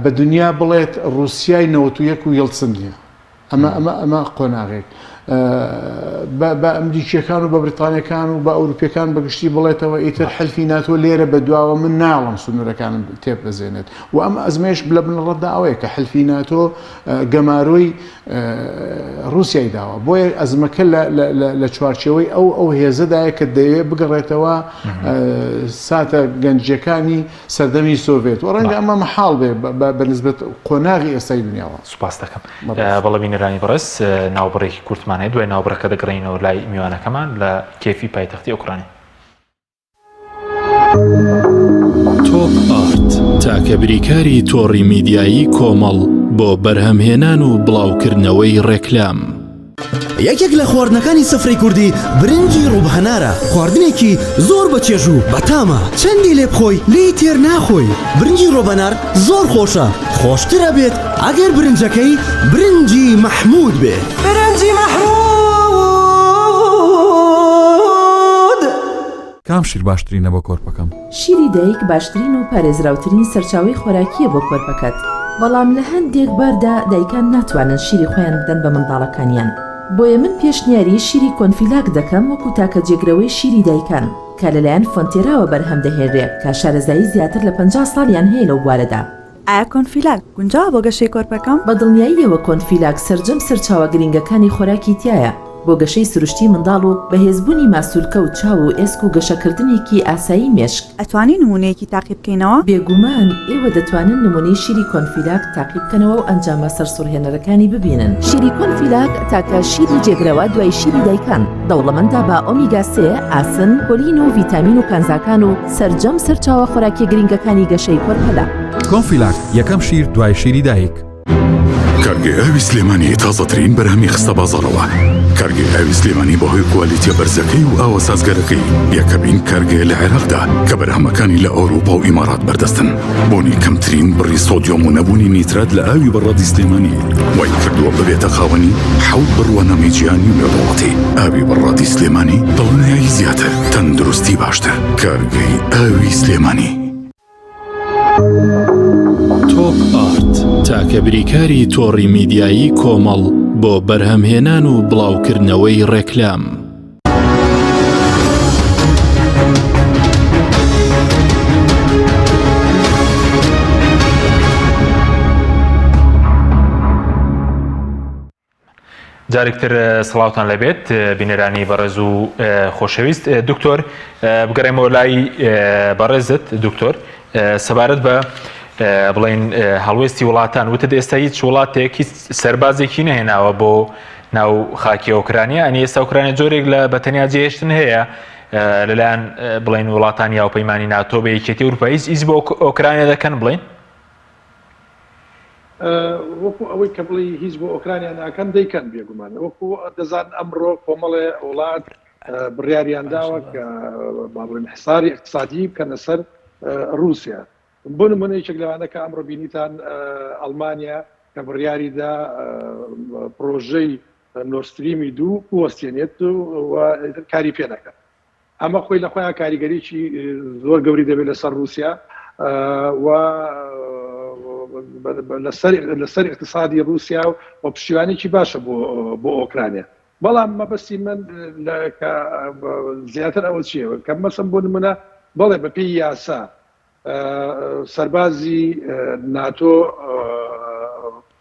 بە دنیا بڵێت رووسیای 91 و یەڵتسن نیە. ئەمە قۆناغێک بە ئەمریکیەکان و بە بریتانیەکان و بە ئەوروپیەکان بەگشتی بڵێتەوە ئیتر حەلفی ناتۆ لێرە بە دواوە من ناڵم سنوورەکانم تێپەزێنێت و ئەم ئەزمێش لە بنڕەتدا ئەوەیە کە حەلفی ناتۆ گەماروی رووسیای داوە بۆیە ئەزمەکە لە چوارچەوەی ئەو هێزەدایە کە دەیەوێت بگەڕێتەوە ساتە گەنجەکانی سەردەمی سۆڤێت و ڕەنگە ئەمە مەحاڵ بێ بەنسبەت قۆناغی ئێستای دنیاوە. سوپاس دەکەم. بەڵێ بینەرانی بەڕێز ناوبڕێکی کورتمانەیە دوای ناوبڕەکە دەگەڕێنەوە لای میوانەکەمان لە کێفی پایتەختی ئوکرانی. تۆپ ئارت تاکە بریکاری تۆڕی میدیایی کۆمەڵ بۆ بەرهەمهێنان و بڵاوکردنەوەی ڕێکلام. یەکێک لە خواردنەکانی سەفرەی کوردی برنجی ڕووبهەنارە. خواردنێکی زۆر بەچێژ و بەتامە. چەندی لێ بخۆی لی تێر ناخۆی. برنجی ڕۆبەنار زۆر خۆشە. خۆشترە بێت ئەگەر برنجەکەی برنجی مەحموود بێت. برنجی مەحموود! کام شیر باشترینە بۆ کۆرپەکەم؟ شیری دایک باشترین و پارێزراوترین سەرچاوی خۆراکیە بۆ کۆرپەکەت. بەڵام لە هەندێک باردا دایکان ناتوانن شیری خۆیان بدەن بە منداڵەکانیان. بۆیە من پێشنیاری شیری کۆنفیلاک دەکەم وەکو تاکە جێگرەوەی شیری دایکان کە لەلایەن فۆنتێراوە بەرهەم دەهێنرێت کە شارەزایی زیاتر لە 50 ساڵیان هەیە لەو بوارەدا. ئایا کۆنفیلاک گونجاوە بۆ گەشەی کۆرپەکەم؟ بە دڵنیاییەوە کۆنفیلاک سەرجەم سەرچاوە گرنگەکانی خۆراکی تایە بۆ گەشەی سروشتی منداڵ و بەهێزبوونی ماسوولکە و چاو و ئێسک و گەشەکردنێکی ئاسایی مێشک. ئەتوانی نمونەیەکی تاقی بکەینەوە؟ بێگومان ئێوە دەتوانن نمونەی شیری کۆنفیلاک تاقی بکەنەوە و ئەنجامە سەرسوڕهێنەرەکانی ببینن. شیری کۆنفیلاک تاکە شیری جێگرەوە دوای شیری دایکان دەوڵەمەندە بە ئۆمیگا 3 ئاسن، پۆلین و ڤیتامین و کانزاکان و سەرجەم سەرچاوە خۆراکی گرنگەکانی گەشەی کۆرپەلا. کۆنفیلاک یەکەم شیر دوای شیری دایک. کارگێ ئاوی سلێمانی تازەترین بەرهەمی خستە بازاڕەوە. کارگێ ئاوی سلێمانی بەهۆی کوالیتیە بەرزەکەی و ئاوە سازگەرەکەی یەکەمین کارگێ لە عێراقدا کە بەرهەمەکانی لە ئەوروپا و ئیمارات بەردەستن. بۆنی کەمترین بڕی سۆدیۆم و نەبوونی نیترات لە ئاوی بەڕادی سلێمانی وای کردووە ببێتە خاوەنی 7 بڕوانەمی گیانی و لێدوڵەتی. ئاوی بەڕادی سلێمانی دڵنیایی زیاتر، تەندروستی باشتر. کارگەی ئاوی سلێمانی. تۆپ ئارت تاکە بریکاری تۆڕی میدیایی کۆمەڵ بۆ بەرهەمهێنان و بڵاوکردنەوەی ڕێکلام. جارێکتر سڵاوتان لەبێت بینەرانی بەڕێز و خۆشەویست. دکتۆر بگەڕێمەوە لای بەڕێزت دکتۆر سەبارەت بە بڵێن هەڵوێستی وڵاتان وتت ئێستا هیچ وڵاتێک هیچ سەربازێکی نەهێناوە بۆ ناو خاکی ئۆکرانیا. ئەنی ئێستا ئۆکرانیا جۆرێک لە بەتەنیا جێهێشتن هەیە لەلایەن بڵێن وڵاتانی یاوپەیمانی ناتۆ بە یەکێتی ئەوروپا. هیچ بۆ ئۆکرانیا دەکەن بڵێن؟ وەکو ئەوەی کە بڵی هیچ بۆ ئۆکرانیا ناکەن دەیکەن بێگومان. وەکو دەزان ئەمڕۆ کۆمەڵێ وڵات بڕیاریان داوە کە باڵێن حساری اقتصادی بکەنە سەر رووسیا. بۆ نمونەیەکێک لەوانە کە ئەمڕۆ بینیتان ئەڵمانیا کە بڕیاریدا پرۆژەی نۆرستریمی 2 بوەستێنێت و کاری پێ نەکەن. ئەمە خۆی لە خۆیان کاریگەریی زۆر گەوری دەبێت لەسەر رووسیا و لەسەر اقتصادی رووسیا و پشتیوانێکی باشە بۆ ئۆکرانیا. بەڵام مەبەستی من زیاتر ئەوە چیەوە کە مەسم بۆ نمونە بەڵێ بەپی یاسا سەربازی ناتۆ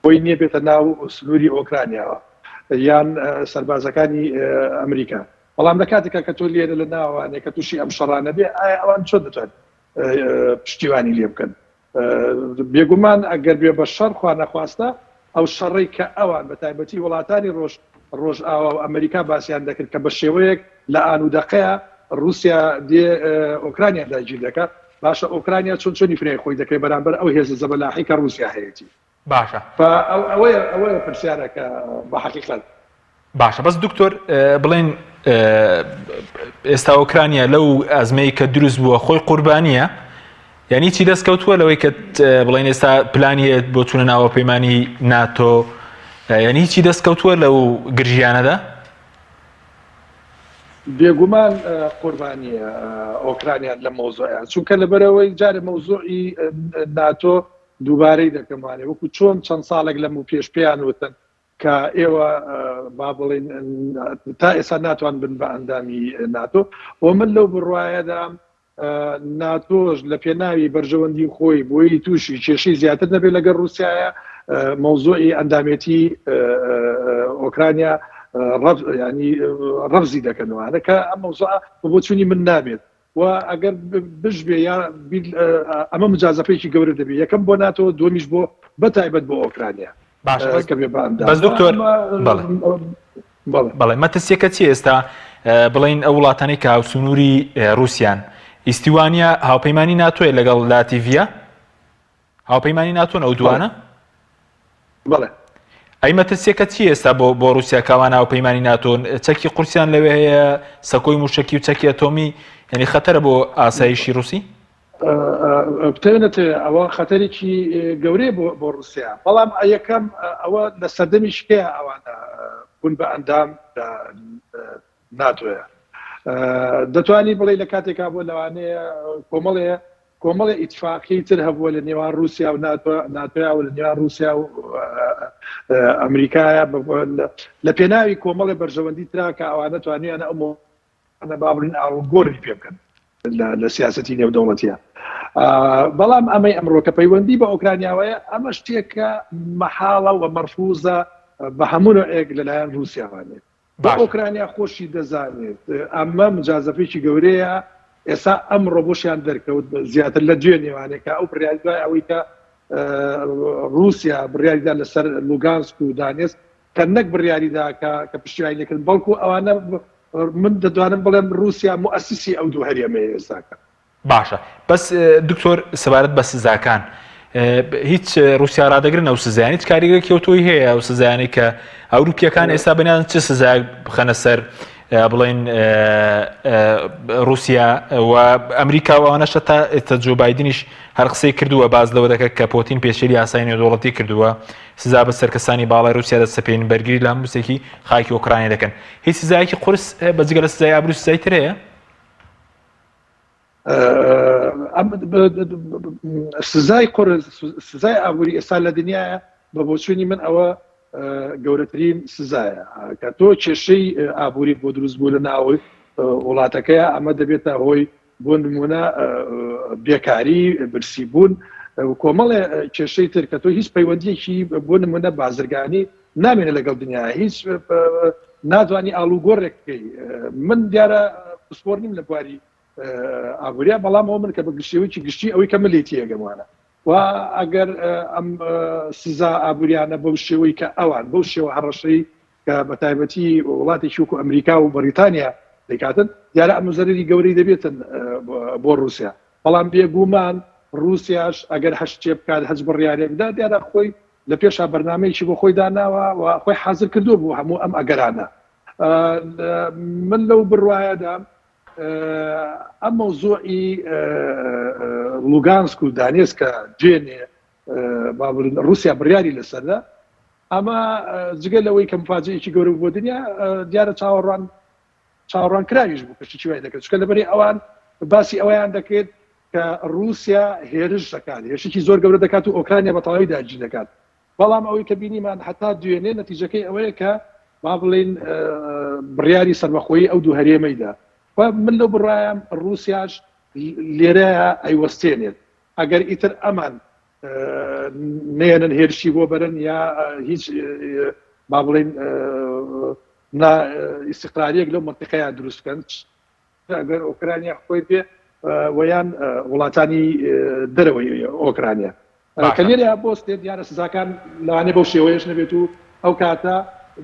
بۆی نییە بێتە ناو سنووری ئۆکرانیاوە یان سەربازەکانی ئەمریکا بەڵام لە کاتێکە کە تۆ لێرە لە ناوانێک کە تووشی ئەم شەڕانە بێ ئایا ئەوان چۆن دەتوان پشتیوانی لێ بکەن بێگومان ئەگەر بێ بە شەڕ خوا نەخواستە ئەو شەڕی کە ئەوان بە تایبەتی وڵاتانی ڕۆژ ئاوا و ئەمریکا باسییان دەکرد کە بە شێوەیەک لە ئانوودەقەیە رووسیا دێ ئۆکرانیا داگیر دەکات باشە ئۆکرانیا چۆنی فرێ خۆی دەکرێت بەرامبەر ئەو هێز زەبەلاحی کە رووسیا هەیەی باشە ئەوەیە پرسیارەکە بە حقیقەت باشە بەس دکتۆر بڵێن ئێستا ئۆکرانیا لەو ئەزمەی کە دروست بووە خۆی قوربانیە یعنی چی دەستکەوتووە لەوەی کە بڵێن ئێستا پلانیت بۆ چونە ناوە پەیمانی ناتۆ یعنی چی دەستکەوتووە لەو گرژیانەدا؟ بێگومان قوربانیە ئۆکرانیان لە مۆزۆیان چونکە لەبەرەوەی جارە مەوزۆعی ناتۆ دووبارەی دەکەمانێ وەکو چۆن چەند ساڵێک لەم و پێش پێیان وتن کە ئێوە با بڵێن تا ئێستا ناتوان بن بە ئەندامی ناتۆ بۆ من لەو بڕواایەدا ناتۆش لە پێناوی بەرژەوەندی خۆی بۆی تووشی کێشەی زیاتر نەبێت لەگەر رووسایە مەوزۆعی ئەندامێتی ئۆکرانیا ینی ڕەفزی دەکەنەوەوانە کە ئەم مەوزوع بۆ چوونی من نابێت و ئەگەر بشبێ یا ئەمە مجازەپێکی گەورە دەبێت یەکەم بۆ ناتۆ دومیش بۆ بەتایبەت بۆ ئۆکرانیا بەس دکتۆر بەڵێ مەترسیەکە چی ئێستا بڵین ئەو وڵاتانی کە هاوسنووری رووسیان ئیسیوانیا هاوپەیمانی ناتۆیە لەگەڵ لاتیڤە هاوپەیمانی ناتۆن ئەو دوانە بەڵێ ئەی مەترسیەکە چی ئێستا بۆ رووسیا کاوان هاوپەیمانی ناتۆن چەکی قورسیان لەوێ هەیە سەکۆی موشکی و چەکی ئەتۆمی یعنی خەتەرە بۆ ئاسایشی رووسی بتێنێت ئەوە خەتەرێکی گەورەی بۆ رووسیا بەڵام یەکەم ئەوە لە سەردەمی شکەیە ئەوانە بوون بە ئەندام ناتۆیە دەتوانی بڵێ لە کاتێکا بۆ لەوانەیە کۆمەڵی ئیتفاقی تر هەبووە لە نێوان رووسیا و ناتۆیا و لە نێوان رووسیا و ئەمریکایە لە پێناوی کۆمەڵی بەرژەوەندی ترا کە ئەوانە توانیانە ئەمە بابرین ئاڵگۆڕی پێ بکەن لە سیاسەتی نێودەوڵەتیە بەڵام ئەمەی ئەمڕۆکە پەیوەندی بە ئۆکرانیاوەیە ئەمە شتێکە مەحاڵە و مەرفوزە بە هەموو ئێک لەلایەن رووسیاوانێت بە ئۆکرانیا خۆشی دەزانێت ئەمە مجازەپێکی گەورەیە ئێستا ئەمڕۆ بۆشیان دەرکەوت زیاتر لە دوێ نێوانێکە ئەو بڕیاریدای ئەوەی کە رووسیا بڕیاریدا لەسەر لوگانسک و دانێسک کە نەک بڕیاریدا کە پشتیوانی لێکردن بەڵکو ئەوانە من دەدوانم بڵێم رووسیا مؤسسی ئەو دوو هەرێمەیە ئێستاکە باشە بەس دکتۆر سەبارەت بە سزاکان هیچ رووسیا ڕادەگرن ئەو سزایانی هیچ کاریگەری کەوتۆی هەیە ئەو سزایانی کە ئەوروپیەکان ئێستا بەنیان چ سزای بخەنە سەر بڵێن رووسیا و ئەمریکا وانەشە تا ئێستا جۆ بایدنیش هەر قسەی کردووە باز لەوە دەکات کە پۆتین پێشێری یاسای نێودەوڵەتی کردووە سزا بە سەرکەسانی باڵای رووسیا دەسەپێن بەرگری لە هەمووسێکی خاکی ئۆکرانیا دەکەن هیچ سزایەکی قورس بەجگە لە سزای ئابرووی سزای تر هەیە سزای قورس سزای ئابووری ئێستا لە دنیاە بە بۆچوونی من ئەوە گەورەترین سزایە کە تۆ کێشەی ئابووری بۆ دروست بوو لە ناوی وڵاتەکەیە ئەمە دەبێتە هۆی بۆ نمونە بێکاری برسی بوون کۆمەڵێ کێشەی تر کە تۆ هیچ پەیوەندیەکی بۆ نمونە بازرگانی نامێنە لەگەڵ دنیا هیچ ناتوانانی ئاڵوگۆڕێک بکەی من دیارە پسپۆر نیم لە بواری ئابووریا بەڵام ئەو من کە بە گشتیەوەیکی گشتی ئەوەی کە ملیتی ئەگەمانە و ئەگەر ئەم سزا ئابووریانە بەو شێوەی کە ئەوان بەو شێوە هەڕەشەی کە بە تایبەتی وڵاتێکی وەکو ئەمریکا و بەریتانیا دەکاتن دیارە ئەم زەرری گەورەی دەبێتن بۆ رووسیا بەڵام بێگومان رووسیاش ئەگەر هەشتێ بکات هەج بڕیارێکدا دیارە خۆی لە پێشا بەرنامەیەکی بۆ خۆی داناوە و خۆی حازر کردو بوو هەموو ئەم ئەگەرانە من لەو بڕواایەدا ئەم مەوزوعی لوگانسک و دانێسکە دوێنێ رووسیا بڕیاری لەسەردا ئەمە جگە لەوەی کە مفاجەیەکی گەورە بۆ دنیا دیارە چاوەڕوان کراویش بوو کەشتی چی وای دەکرێت چکە لەبەری ئەوان باسی ئەویان دەکرێت کە رووسیا هێرش دەکات هێرشێکی زۆر گەورە دەکات و ئۆکرانیا بە تەواوی داگیر دەکات بەڵام ئەوەی کە بینیمان حتا دوێنێ نەتیجەکەی ئەوەیە کە با بڵێن بڕیاری سەربەخۆیی ئەو دوو هەرێمەیدا من لەو بڕایم رووسیاش لێرەیە ئەیوەستێنێت ئەگەر ئیتر ئەمان نێنن هێرشی بۆ بەرن یا هیچ با بڵێن ئیستیقراریەک لەو منتیقەیە دروست بکەن ئەگەر ئۆکرانیا خۆی بێ ویان وڵاتانی دەرەوەی ئۆکرانیا کە لێرە بۆستێت دیارە سزاکان لەوانێ بەو شێوەیەش نەبێت و ئەو کاتە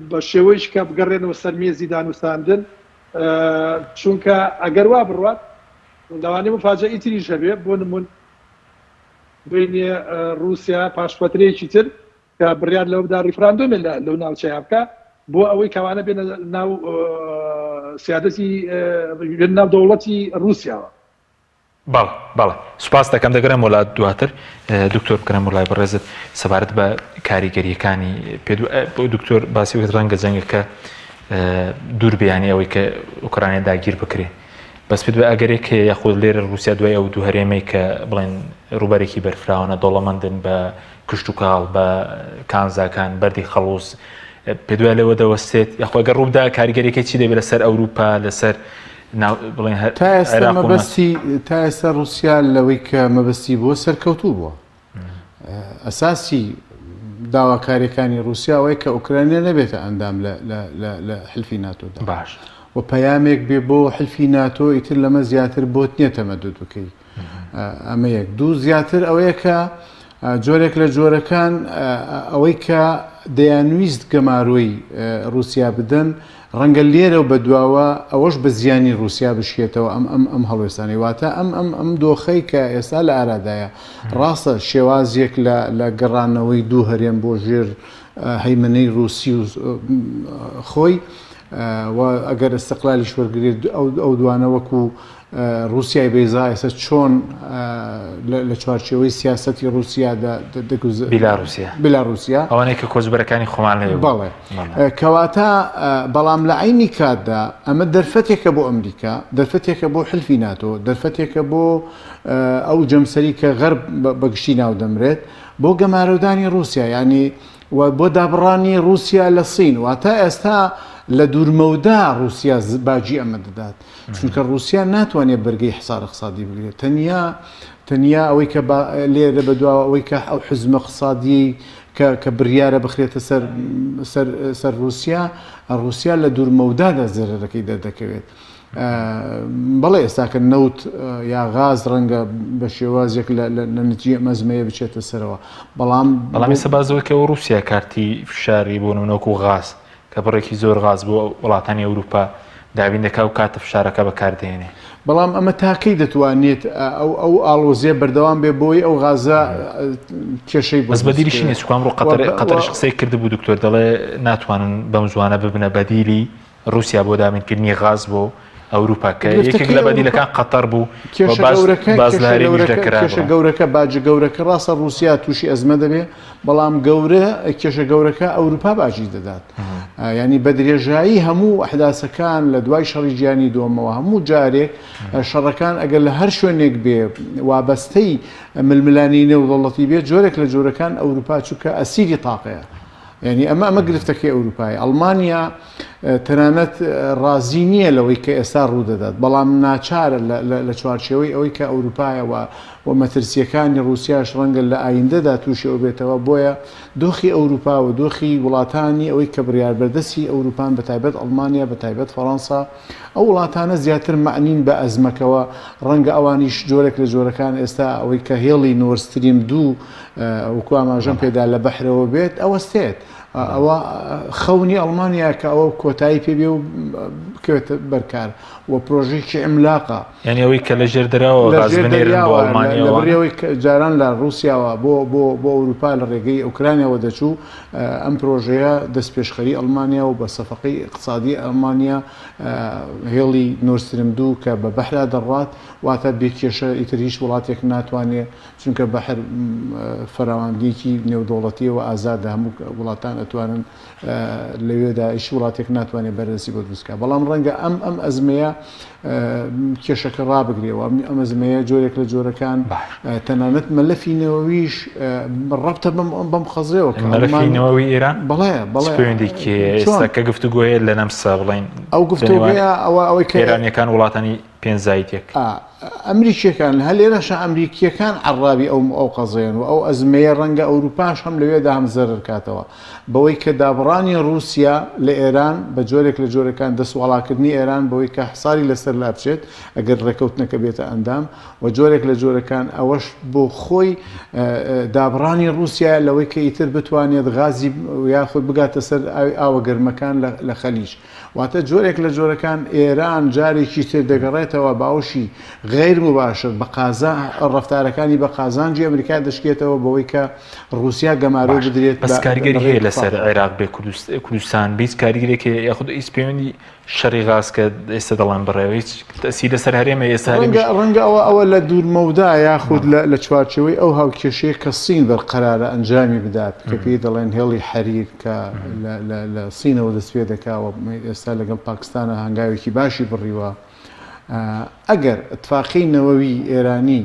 بە شێوەیەش کە بگەڕێنەوە سەر مێزی دانوستاندن چونکە ئەگەر وا بڕوات لەوانێ مفاجئەی تریش هەبێ بۆ نمون بینێ رووسیا پاشپەترەیەکی تر کە بڕیار لەوەدا ریفراندۆمێ لەو ناوچەیە بکە بۆ ئەوەی کەوانە بێنە ناو سیادەتی ناو دەوڵەتی رووسیاوە. بەڵێ سوپاس دەکەم دەگەرم وڵات دواتر دکتۆر بکەم وڵای بەڕێزت سەبارەت بە کاریگەریەکانی بۆ دکتۆر باسی وێت ڕەنگە جەنگەکە دوور بیانی ئەوەی کە ئوکرانیا داگیر بکرێ بەس پێت بە ئەگەرێک یاخود لێرە رووسیا دوای ئەو دوو هەرێمەی کە بڵێن ڕوبەرێکی بەرفراوانە دەوڵەمەندن بە کشت و کاڵ بە کانزاکان بەردی خەڵوس پێ دوای لەوە دەوەستێت یاخۆ ئەگەر ڕوودا کاریگەریەکەی چی دەبێت لەسەر ئەوروپا لەسەر تا ئێستا رووسیا لەوەی کە مەبەستی بووە سەرکەوتوو بووە ئەساسی داواکاریەکانی رووسیا ئەوەی کە ئوکرانیا نەبێتە ئەندام لە حلفی ناتۆدا باش و پەیامێک بێ بۆ حلفی ناتۆ ئیتر لەمە زیاتر بۆت نییە تەمەدود بکەی ئەمە یەک دوو زیاتر ئەوەیە کە جۆرێک لە جۆرەکان ئەوەی کە دەیانویست گەماروی رووسیا بدەن ڕەنگە لێرە و بەدواوە ئەوەش بە زیانی رووسیا بشێتەوە ئەم هەڵوێستانی واتە ئەم دۆخەی کە ئێستا لە ئارادایە ڕاستە شێوازێک لە گەڕانەوەی دوو هەرێم بۆ ژێر هەیمنەی رووسی و خۆی ئەگەر ئەستەقلالی شوەرگرێت ئەو دوانە وەکو رووسیای بێزا ئێستا چۆن لە چوارچێوەی سیاسەتی رووسیادا بیلاروسیا ئەوانەیە کە کۆچبەرەکانی خۆمان لێ بەڵێ کەواتە بەڵام لە عینی کاتدا ئەمە دەرفەتێکە بۆ ئەمریکا دەرفەتێکە بۆ حلفی ناتۆ دەرفەتێکە بۆ ئەو جەمسەری کە غەرب بەگشتی ناو دەمرێت بۆ گەمارەودانی رووسیا ینی بۆ دابڕانی رووسیا لە سین واتە ئێستا لە دوورمەودا رووسیا باجی ئەمە دەدات چونکە رووسیا ناتوانێت بەرگەی حسار اقتصادی بگرێت تەنیا ئەوەی کە لێرە بەدواوە ئەوەی کە ئەو حزمە اقتصادی کە بڕیارە بخرێتە سەر رووسیا لە دوورمەودادا زەرەرەکەی دەردەکەوێت بەڵێ ئێستاکە نەوت یا غاز ڕەنگە بە شێوازێک لە نتیجە مەزمەیە بچێتە سەرەوە بەڵام ئێستا بازەوەی کە رووسیا کارتی فشاری بۆ نمونەوەکو غاز کە بڕێکی زۆر غاز بۆ وڵاتانی ئەوروپا داوین دەکا و کاتە فشارەکە بەکاردێنێ بەڵام ئەمە تاکەی دەتوانێت ئەو ئاڵۆزیە بەردەوام بێ بۆی ئەو غازە کێشەی بەس بەدیلیشی نیە چکام ڕۆ قەتەرش قسەی کردبوو دکتۆر دەڵێ ناتوانن بەم زوانە ببنە بەدیلی رووسیا بۆ دامینکردنی غاز بۆ ئەوروپا کە یەکێک لە بەدیلەکان قەتەر بوو کێشە گەورەکە باجە گەورەکە ڕاستە رووسیا تووشی ئەزمە دەبێ بەڵام کێشە گەورەکە ئەوروپا باجی دەدات ینی بە درێژایی هەموو ئەحداسەکان لە دوای شەڕی جیهانی دووەمەوە هەموو جارێک شەڕەکان ئەگەر لە هەر شوێنێک بێ وابەستەی ململانی نێودەوڵەتی بێت جۆرێک لە جۆرەکان ئەوروپا چووکە ئەسیری تاقەیە ینی ئەمە گرفتەکەی ئەوروپای ئەڵمانیا تەنانەت ڕازی نییە لەوەی کە ئێستا ڕوودەدات بەڵام ناچارە لە چوارچێوەی ئەوەی کە ئەوروپایەوە و مەترسیەکانی رووسیاش ڕەنگە لە ئایندەدا تووشی ئەو بێتەوە بۆیە دۆخی ئەوروپا و دۆخی وڵاتانی ئەوەی کە بڕیاربەردەستی ئەوروپان بەتایبەت ئەڵمانیا بەتایبەت فەڕەنسا ئەو وڵاتانە زیاتر معنین بە ئەزمەکەوە ڕەنگە ئەوانیش جۆرێک لە جۆرەکان ئێستا ئەوەی کە هێڵی نۆرستریم 2 وەکو ئاماژەم پێدا لە بەحرەوە بێت ئەوەستێت ئەوە خەونی ئەڵمانیا کە ئەوە کۆتایی پێبێ و بکەوێتە بەرکار و پرۆژێکی ئەملاقە یعنی ئەوەی کە لە ژێردەراوە لەبڕێەوەی جاران لە رووسیاوە بۆ ئەوروپا لە ڕێگەی ئوکرانیاوە دەچوو ئەم پرۆژەیە دەست پێشخەری ئەڵمانیا و بە سەفەقی اقتصادی ئەڵمانیا هێڵی نۆرستریم 2 کە بە بەحرا دەڕات واتە بێکێشە ئیتر هیچ وڵاتێک ناتوانێت چونکە بەحر فەراوانگیەکی نێودوڵەتیەوە ئازادە هەموو وڵاتان ئەتوانن لەوێدا هیچ وڵاتێک ناتوانێت بەرەسی بۆ دروستکە بەڵام ڕەنگە ئەم ئەزمەیە کێشەکە ڕابگرێەوە ئەم ئەزمەیە جۆرێک لە جۆرەکان تەنانەت مەلەفینەوەویش ڕەبتە بەم خەزەوە مەلەفینەوەی ئێران بەڵێ ئێستا کە گفتوگۆیە لە نەمسا بڵین ئەو گفتوگویە ئەوەی کە ئێرانیەکان وڵاتانی پێنجاییتێک ئەمریکیەکان هەل لێرەشە ئەمریکیەکان عڕابی ئەو قەزەیەن و ئەو ئەزمەیە ڕەنگە ئەوروپاش هەم لەوێدا هەم زەرر کاتەوە بەوەی کە دابڕانی رووسیا لە ئێران بە جۆرێک لە جۆرەکان دەسوڵاکردنی ئێران بەوەی کە حساری لەسەر لا بچێت ئەگەر ڕێکەوتنەکە بێتە ئەندام و جۆرێک لە جۆرەکان ئەوەش بۆ خۆی دابڕانی رووسیا لەوەی کە ئیتر بتوانێت غازی یاخود بگاتە سەر ئاوە گەرمەکان لە خەلیج واتە جۆرێک لە جۆرەکان ئێران جارێکی تر دەگەڕێتەوە باوشی غیر مباشر بە قازان ڕفتارەکانی بە قازانجی ئەمریکا دەشکێتەوە بەوەی کە رووسیا گەمارۆ بدرێت بەس کاریگەری هەیە لەسەر عێراق بێ کوردستان بیست کاریگرێکی یاخود هیچ پەیوەندی شەڕی غاز کە ئێستا دەڵان بڕێەوە هیچ تەسی لەسەر هەرێمە ئێستا ڕەنگە ئەوە لە دوورمەودا یاخود لە چوارچەوەی ئەو هاوکێشەیە کە سین بەرقەرارە ئەنجامی بدات کە پێی دەڵێن هێڵی حەریر کە لە سینەوە دەست پێ دەکاوە ئێستا لەگەڵ پاکستانە هەنگاوێکی باشی بڕیوە ئەگەر اتفاقی نەوەوی ئێرانی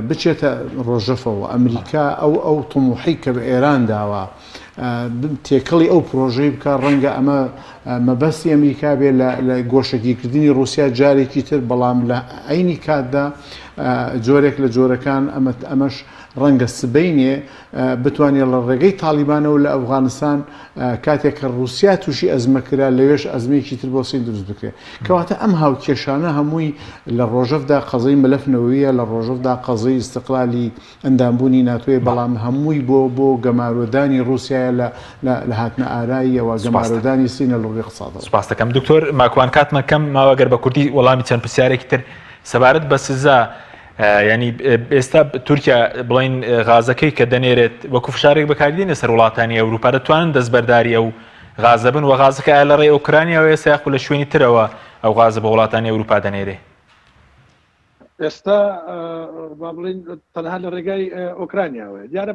بچێتە ڕۆژەفەوە ئەمریکا ئەو تموحی کە بە ئێران داوە تێکەڵی ئەو پرۆژەی بکە ڕەنگە ئەمە مەبەستی ئەمریکا بێ لە گۆشەگیرکردنی رووسیا جارێکی تر بەڵام لە عینی کاتدا جۆرێک لە جۆرەکان ئەمەش ڕەنگە سبەینێ بتوانێت لە ڕێگەی تالیبانەوە لە ئەفغانستان کاتێک کە رووسیا تووشی ئەزمەکرا لەوێش ئەزمەیەکی تر بۆ سین دروست بکرێت کەواتە ئەم هاوکێشانە هەمووی لە ڕۆژەفدا قەزەی مەلەفنەوەیە لە ڕۆژەفدا قەزەی استقلالی ئەندامبوونی ناتوێ بەڵام هەمووی بۆ گەمارۆدانی رووسایە لە هاتنە ئاراییەوە گەمارۆدانی سینە لەڕێی اقتصادەوە. سوپاس دەکەم دکتۆر ماکوان کاتمە کەم ماوەگەر بە کوردی وەڵامی چەند پرسیارێکی تر سەبارەت بە سزا ینی ئێستا تورکیا بڵین غازەکەی کە دەنێرێت وەکو فشارێک بەکاردێنە سەر وڵاتانی ئەوروپا دەتوانن دەستبەرداری ئەو غازە بن و غازەکە لە ڕێی ئوکرانیاوە ئێستا یاخود لە شوێنی ترەوە ئەو غازە بە وڵاتانی ئەوروپا دەنێرێ ئێستا با بڵین تەنها لە ڕێگای ئۆکرانیاوە دیارە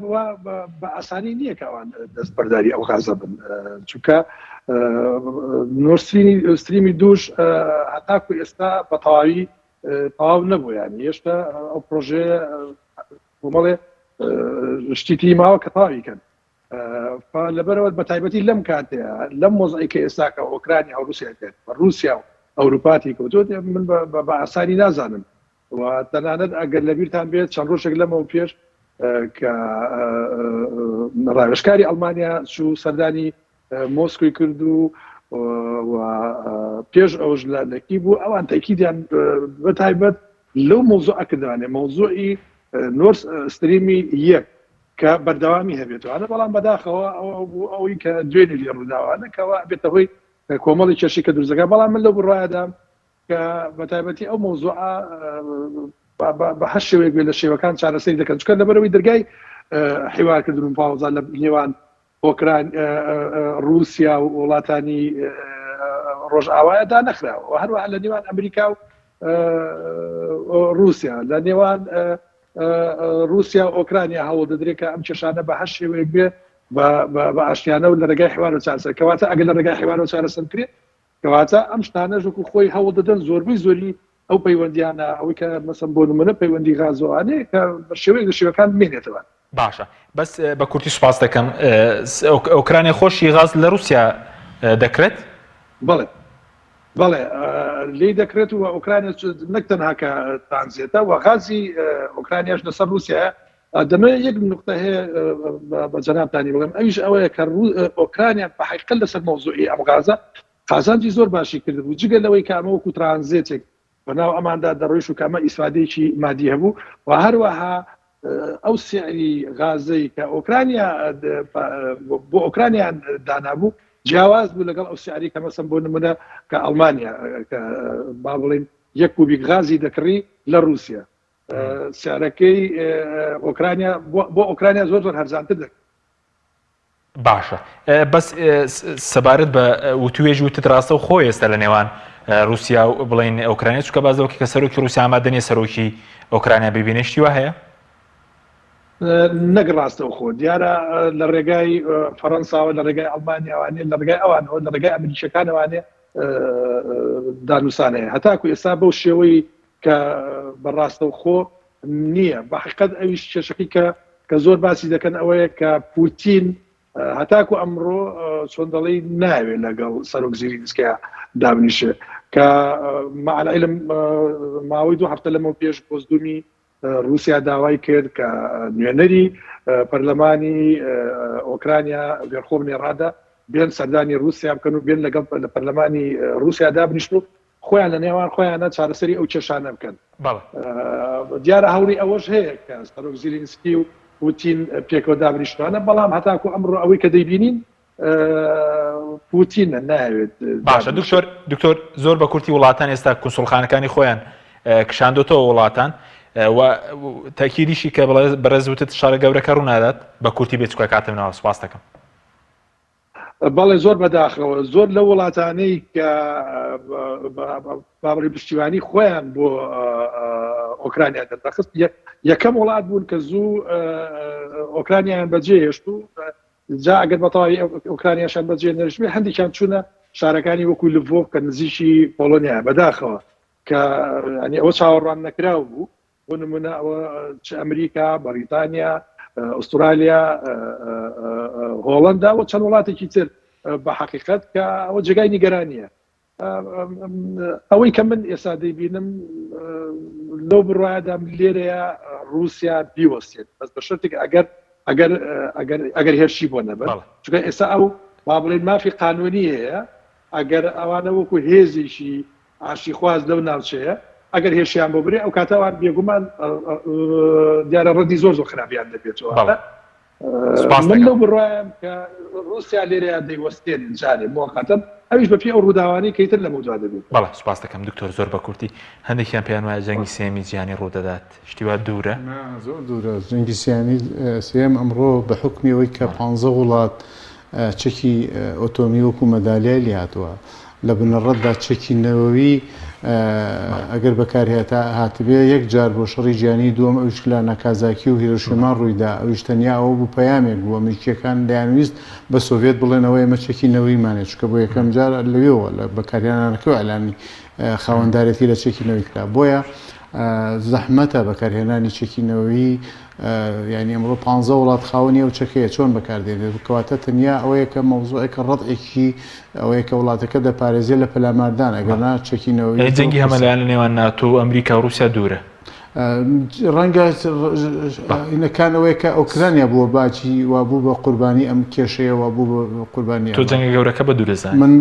بە ئاسانی نییە کە ئەوان دەستبەرداری ئەو غازە بن چونکە نۆرستریمی دووش هەتاکو ئێستا بە تەواوی تەواو نەبوو ینی هێشتا ئەو پرۆژەیە بۆمەڵێ شتیتی ماوە کە تەواویکەن لەبەرەوە بە تایبەتی لەم کاتەیە لەم مۆزەی کە ئێستا کە ئۆکرانیا و رووسیا کرد بە رووسیا و ئەوروپاتی کەوتوت من بە ئاسانی نازانم و تەنانەت ئەگەر لەبیرتان بێت چەند ڕۆژێک لەمەوە پێش کە ڕاوێژکاری ئەڵمانیا چوو سەردانی مۆسکۆی کرد و پێش ئەوش لەکی بوو ئەوان تاکیدیان بەتایبەت لەو مۆزوع ئەکردوانێ مۆزوعی نۆرس ستریمی یەک کە بەردەوامی هەبێتوانە بەڵام بەداخەوە ئەوەی کە دوێنێ لێ ڕووداوانەکەەوە بێتە هۆی کۆمەڵی کێشی کە دروستەکە بەڵام من لەو بڕایدام کە بەتایبەتی ئەو مۆزوع بە هەر شێوەیەک بێ لە شێوەکان چارەسەری دەکەن چکە لەبەرەوەی دەرگای حیوارکردن و پاوەزان لە نێوان رووسیا و وڵاتانی ڕۆژئاوایەدا نەخراوە هەروەها لە نێوان ئەمریکا و رووسیا لە نێوان رووسیا و ئۆکرانیا هەوڵ دەدرێت کە ئەم کێشانە بە هەر شێوەیەک بێ بە ئاشتیانە و لە ڕێگای حیوار و چارەسەر کەواتە ئەگەر لە ڕێگای حیوار و چارەسەر کرێت کەواتە ئەم شتانە ژوکو خۆی هەوڵ دەدەن زۆربەی زۆری ئەو پەیوەندیانە ئەوەی کە مەسەن بۆ نمونە پەیوەندی غازۆوانەیە کە بە شێوەیەک لە شێوەکان بمێنێتەوە. باشە بەس بە کورتی سوپاس دەکەم ئۆکرانیا خۆشی غاز لە رووسیا دەکرێت؟ بەڵێ بەڵێ لێ دەکرێت و ئۆکرانیا نەک تەنها کە تانزێتە و غازی ئۆکرانیاش لەسەر رووسیا دەمەوێت یەک نقطە هەیە بە جەنابتانی بڵێم ئەویش ئەوەیە کە ئۆکرانیا بە حقیقەت لەسەر مۆزوعی ئەم غازە قازانجی زۆر باشی کرد بوو جگە لەوەی کە ئەمە وەکو ترانزیتێک بەناو ئەماندا دەڕۆیش و کەمە ئیسفادەیەکی مادی هەبوو و هەروەها ئەو سعری غازەی کە ئۆکرانیا بۆ ئۆکرانیان دانابوو جیاواز بوو لەگەڵ ئەو سعری کە مەسەن بۆ نمونە کە ئەڵمانیا با بڵێن یەک کوبیک غازی دەکڕی لە رووسیا سعرەکەی ئۆکرانیا بۆ ئۆکرانیا زۆر زۆر هەرزانتر دەکرێت. باشە بەس سەبارەت بە وتوێژی وتت ڕاستە و خۆی ئێستا لە نێوان رووسیا و بڵین ئۆکرانیا چکە بازەوەکی کە سەرۆکی رووسیا ئامادە نیە سەرۆکی ئۆکرانیا ببینێشتی وە هەیە؟ نەگەڕاستەوە خۆ دیارە لە ڕێگای فەڕەنساوە لە ڕێگای ئەڵمانیاوانێ لە ڕێگای ئەوانەوە لە ڕێگای ئەمریکەکانەوانێ دانووسانەیە هەتاکو ئێستا بەو شێوەی کە بەڕاستەو خۆ نییە بە حقیقەت ئەویش کێشەکەی کە زۆر باسی دەکەن ئەوەیە کە پوتین هەتاکو ئەمڕۆ چۆن دەڵی ناوێت لەگەڵ سەرۆک زیلینسکیە دابنیشێ کە معلەعلم ماوەی 2 هەفتە لەمەوە پێش بۆزدومی رووسیا داوای کرد کە نوێنەری پەرلەمانی ئۆکرانیا وێرخۆ ڕادا بێن سەردانی رووسیا بکەن و بێن لەگەڵ لە پەرلەمانی رووسیا دابنیشن و خۆیان لە نێوان خۆیانە چارەسەری ئەو کێشانە بکەن دیارە هەوری ئەوەش هەیە کە سەرۆک زیلینسکی و پوتین پێکەوە دابنیشتوانە بەڵام هەتاکو ئەمڕۆ ئەوەی کە دەیبینین پوتینە ناوێت باشە دکتۆر زۆر بە کورتی وڵاتان ئێستا کونسڵخانەکانی خۆیان کشاندۆتەوە وڵاتان و تاکیریشی کە بەڕێز وتت شارە گەورەکە ڕوونادات بە کورتی بێچکە کاتمنەوە سپاس دەکەم بەڵێ زۆر بەداخەوە زۆر لە وڵاتانەی کە بابڕی پشتیوانی خۆیان بۆ ئۆکرانیا دەرخست یەکەم وڵات بوون کە زوو ئۆکرانیایان بەجێ هێشت و جا ئەگەر بەتەواوی ئۆکرانیاشان بەجێ نەرشبێ هەندێکیان چوونە شارەکانی وەکو لڤۆڤ کە نزیکی پۆلۆنیا بەداخەوە کە ئەنی ئەوە چاوەڕوان نەکراو بوو بۆ نمونە ئەوە چ ئەمریکا بەریتانیا ئوسترالیا هۆڵندا و چەند وڵاتێکی تر بە حقیقت کە ئەوە جێگای نیگەرانیە ئەوەی کە من ئێستا دەیبینم لەو بڕایەدا لێرەیە رووسیا بیوەستێت بەس بە شەرتێک ئەگەر هێرشی بۆ نەبێت چونکە ئێستا ئەو با بڵێن مافی قانونی هەیە ئەگەر ئەوانە وەکو هێزیشی ئاشی خواز لەو ناوچەیە ئەگەر هێشیان بۆ برێ ئەو کاتەوان بێگومان دیارە ڕەدی زۆر خراپیان دەبێتەوە من لەو بڕوایم کە رووسیا لێرەیە دەیوەستێن جارێ موقەتەن ئەویش بە پێ ئەو ڕووداوانەی کەیتر لە مەوجا دەبێت بەڵێ سوپاس دەکەم دکتۆر زۆر بە کورتی هەندێکیان پێیان وایە جەنگی سێمی جیهانی ڕوودەدات شتیوا دوورە زۆر دوورە جەنگی سێم ئەمڕۆ بە حکمی ئەوەی کە 15 وڵات چەکی ئۆتۆمی وەکو مەدالیای لێ هاتووە لە بنەڕەتدا چەکی نەوەوی ئەگەر بەکارهێتا هاتبێ یەک جار بۆ شەڕی گیانی دووەم ئەوش لە ناکازاکی و هیرۆشیما ڕوویدا ئەوش تەنیا ئەوە بوو پەیامێک بوو ئەمریکیەکان دەیانویست بە سۆڤێت بڵێنەوەی ئەمە چەکی نەوەیمانێت چکە بۆ یەکەم جار لەوێەوە لە بەکارهێنانەکەی ئەلانی خاوەندارەتی لە چەکی نەوەی کرا بۆیە زەحمەتە بەکارهێنانی چەکی نەوەوی یعنی ئەمڕۆ 15 وڵات خاوەنیە و چەکەیە چۆن بەکاردێنێت کەواتە تەنیا ئەوەیە کە مەوزوعێکە ڕەدێکی ئەوەیە کە وڵاتەکە دەپارێزێت لە پەلاماردان ئەگەرنا چەکی نەوەوی جەنگی هەمەلایەن لە نێوان ناتۆ و ئەمریکا و رووسیا دوورە ڕەنگە ئینەکانەوەی کە ئۆکرانیا بووە باچی وابوو بە قوربانی ئەم کێشەیە وابوو بە قوربانی تۆ جەنگە گەورەکە بە دوورەزان من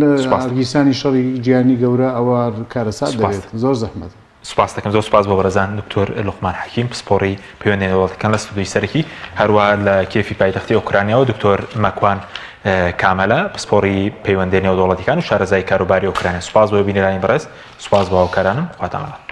ئەرگیسانی شەڕی گیانی گەورە ئەوە کارەسات دەبێت زۆر زەحمەت سپاس دەکەم زۆر سپاس بۆ بەڕێزان دکتۆر لوقمان حەکیم پسپۆڕی پەیوەندی وڵاتەکان لە ستودیۆی سەرەکی هەروە لە کێفی پایتەختی ئۆکرانیا و دکتۆر مەکوان کامەلە پسپۆڕی پەیوەندی نێودەوڵەتیەکان و شارەزای کاروباری ئۆکرانیا سپاس بۆ بینەرانی بەڕێز سپاس بۆ هاوکارانم خواتان لەگەڵ